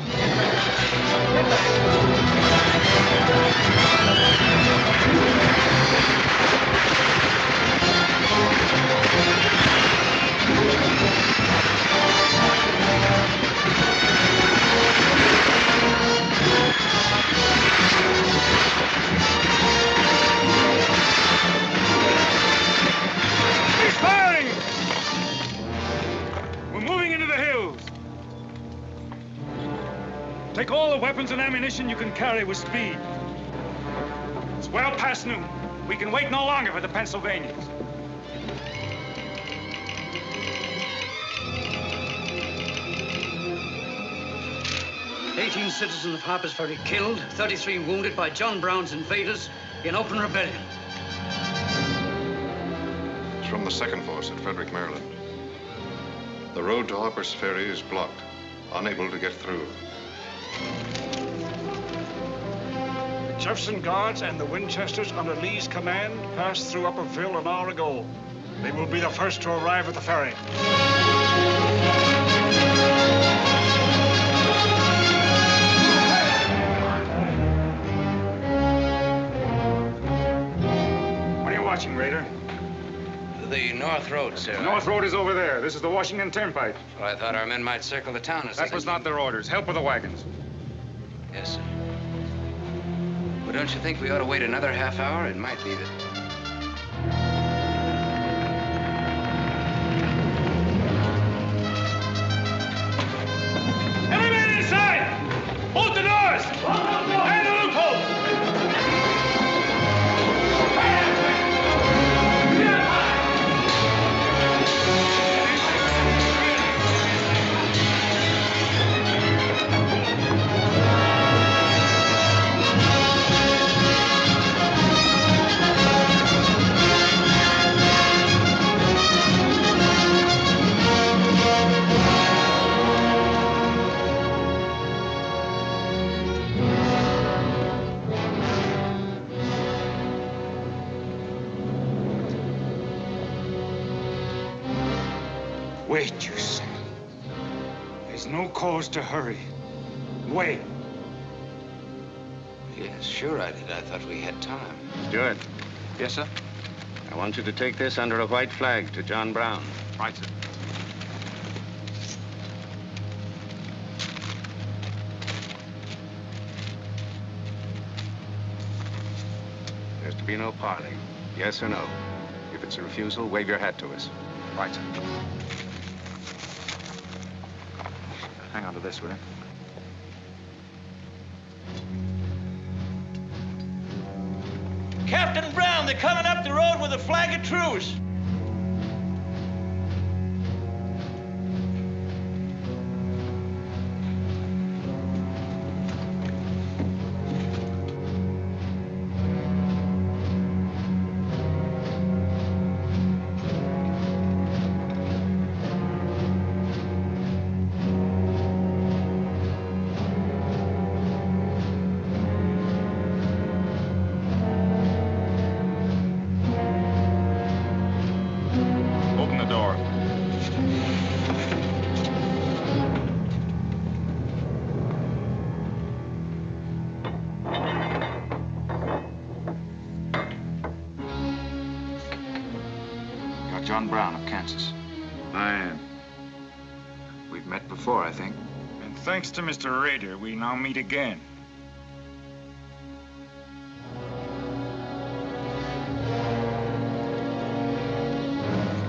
He's firing! We're moving into the hills. Take all the weapons and ammunition you can carry with speed. It's well past noon. We can wait no longer for the Pennsylvanians. "18 citizens of Harper's Ferry killed, 33 wounded by John Brown's invaders in open rebellion." It's from the 2nd Force at Frederick, Maryland. The road to Harper's Ferry is blocked, unable to get through. Jefferson Guards and the Winchesters under Lee's command passed through Upperville an hour ago. They will be the first to arrive at the ferry. What are you watching, Raider? The North Road, sir. The North Road is over there. This is the Washington Turnpike. Well, I thought our men might circle the town as That was not their orders. Help with the wagons. Yes, sir. Well, don't you think we ought to wait another half hour? It might be that... Every man inside! Bolt the doors! And the loophole! Wait, you say. There's no cause to hurry. Wait. Yes, sure I did. I thought we had time. Stuart. Yes, sir? I want you to take this under a white flag to John Brown. Right, sir. There's to be no parley. Yes or no? If it's a refusal, wave your hat to us. Right, sir. Hang on to this, will you? Captain Brown, they're coming up the road with a flag of truce. John Brown of Kansas. I am. We've met before, I think. And thanks to Mr. Raider, we now meet again.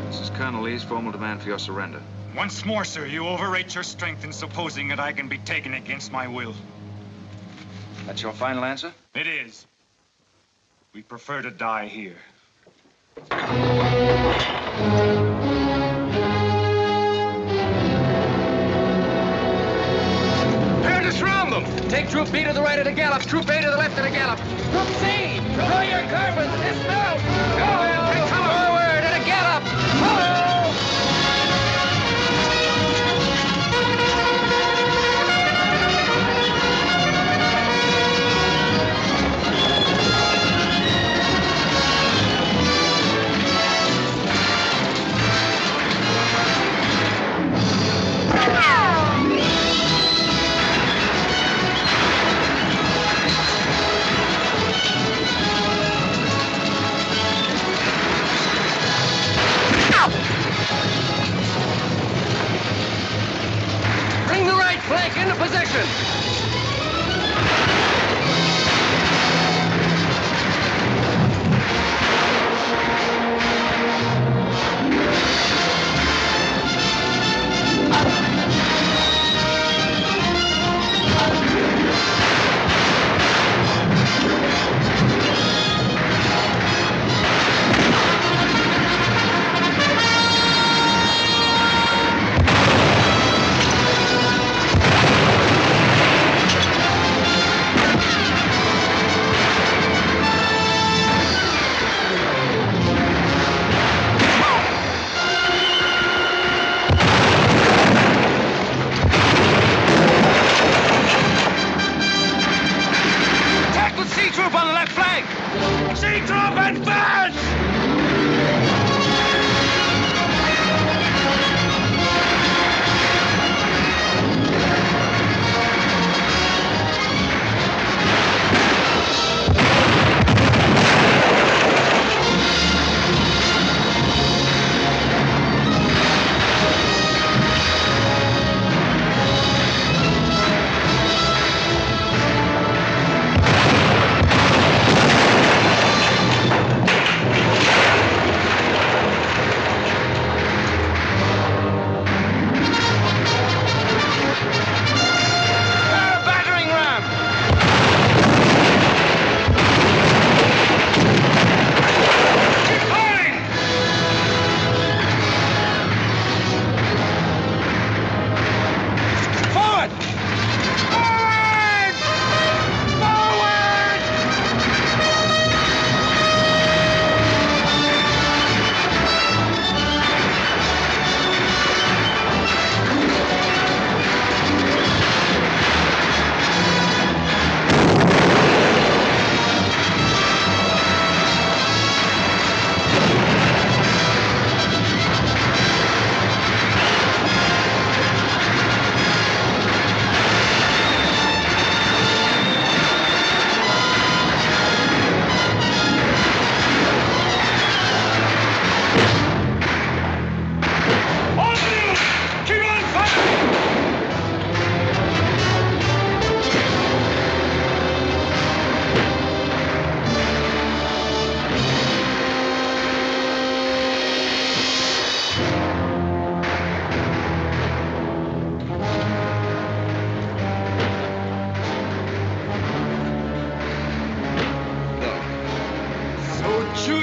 This is Colonel Lee's formal demand for your surrender. Once more, sir, you overrate your strength in supposing that I can be taken against my will. That's your final answer? It is. We prefer to die here. Prepare to surround them! Take Troop B to the right at a gallop, Troop A to the left at a gallop. Troop C, draw your carbines, dismount! Go! Take cover! Forward at a gallop! Ho!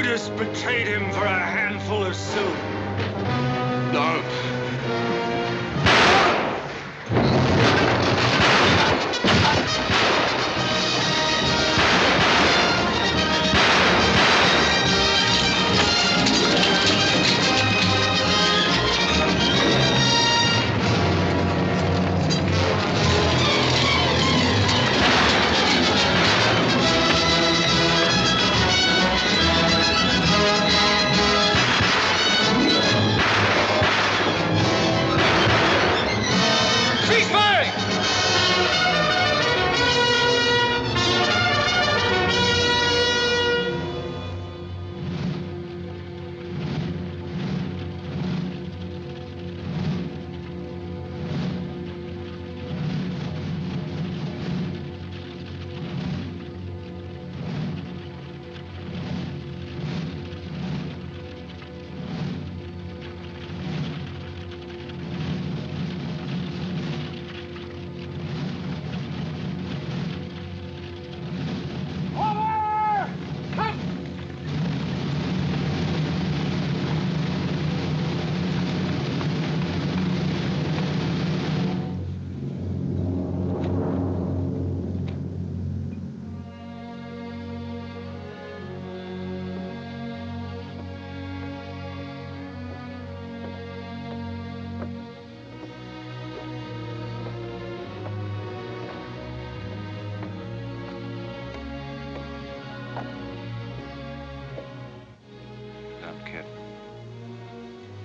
Judas betrayed him for a handful of silver. No.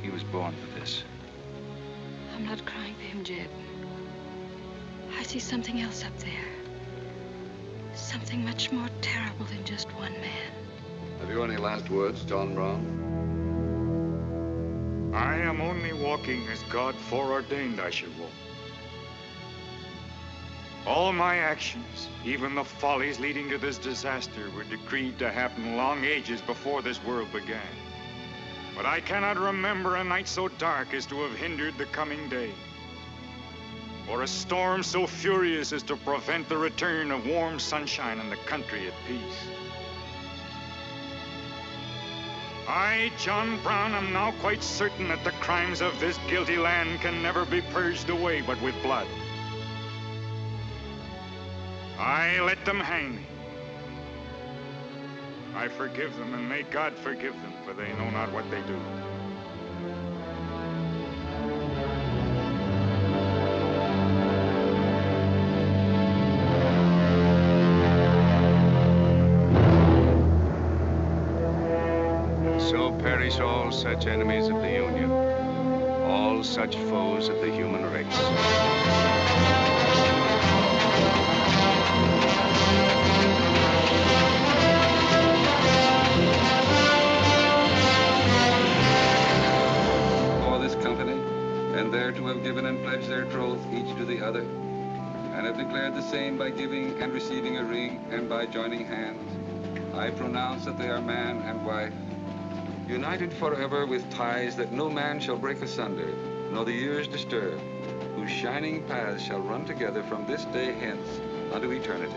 He was born for this. I'm not crying for him, J.E.B. I see something else up there. Something much more terrible than just one man. Have you any last words, John Brown? I am only walking as God foreordained I should walk. All my actions, even the follies leading to this disaster, were decreed to happen long ages before this world began. But I cannot remember a night so dark as to have hindered the coming day, or a storm so furious as to prevent the return of warm sunshine and the country at peace. I, John Brown, am now quite certain that the crimes of this guilty land can never be purged away but with blood. I let them hang me. I forgive them, and may God forgive them, for they know not what they do. So perish all such enemies of the Union, all such foes of the human race. And there to have given and pledged their troth each to the other, and have declared the same by giving and receiving a ring and by joining hands, I pronounce that they are man and wife, united forever with ties that no man shall break asunder, nor the years disturb, whose shining paths shall run together from this day hence unto eternity.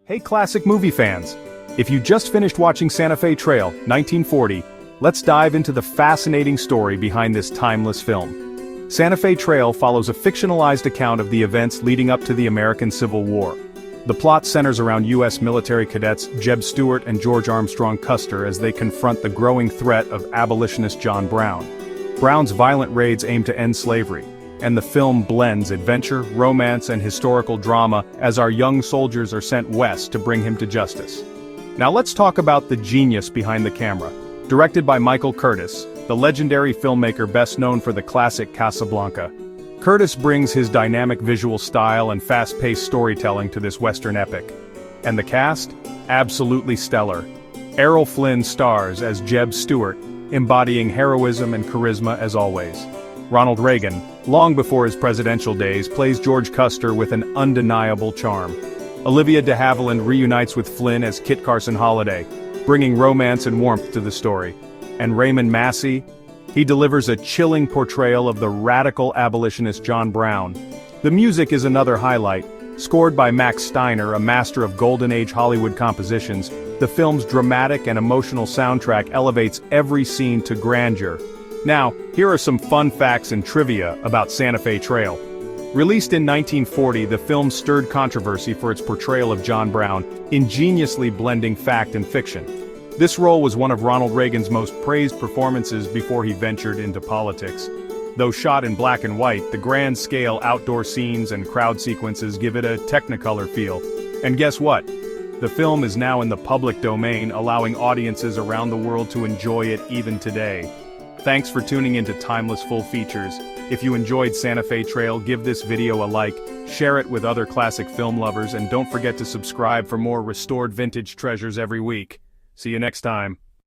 Hey classic movie fans! If you just finished watching Santa Fe Trail, 1940, let's dive into the fascinating story behind this timeless film. Santa Fe Trail follows a fictionalized account of the events leading up to the American Civil War. The plot centers around U.S. military cadets J.E.B. Stuart and George Armstrong Custer as they confront the growing threat of abolitionist John Brown. Brown's violent raids aim to end slavery, and the film blends adventure, romance, and historical drama as our young soldiers are sent west to bring him to justice. Now let's talk about the genius behind the camera. Directed by Michael Curtiz, the legendary filmmaker best known for the classic Casablanca, Curtiz brings his dynamic visual style and fast-paced storytelling to this Western epic. And the cast? Absolutely stellar. Errol Flynn stars as J.E.B. Stuart, embodying heroism and charisma as always. Ronald Reagan, long before his presidential days, plays George Custer with an undeniable charm. Olivia de Havilland reunites with Flynn as Kit Carson Holliday, bringing romance and warmth to the story. And Raymond Massey? He delivers a chilling portrayal of the radical abolitionist John Brown. The music is another highlight. Scored by Max Steiner, a master of Golden Age Hollywood compositions, the film's dramatic and emotional soundtrack elevates every scene to grandeur. Now, here are some fun facts and trivia about Santa Fe Trail. Released in 1940, the film stirred controversy for its portrayal of John Brown, ingeniously blending fact and fiction. This role was one of Ronald Reagan's most praised performances before he ventured into politics. Though shot in black and white, the grand-scale outdoor scenes and crowd sequences give it a Technicolor feel. And guess what? The film is now in the public domain, allowing audiences around the world to enjoy it even today. Thanks for tuning into Timeless Full Features. If you enjoyed Santa Fe Trail, give this video a like, share it with other classic film lovers, and don't forget to subscribe for more restored vintage treasures every week. See you next time.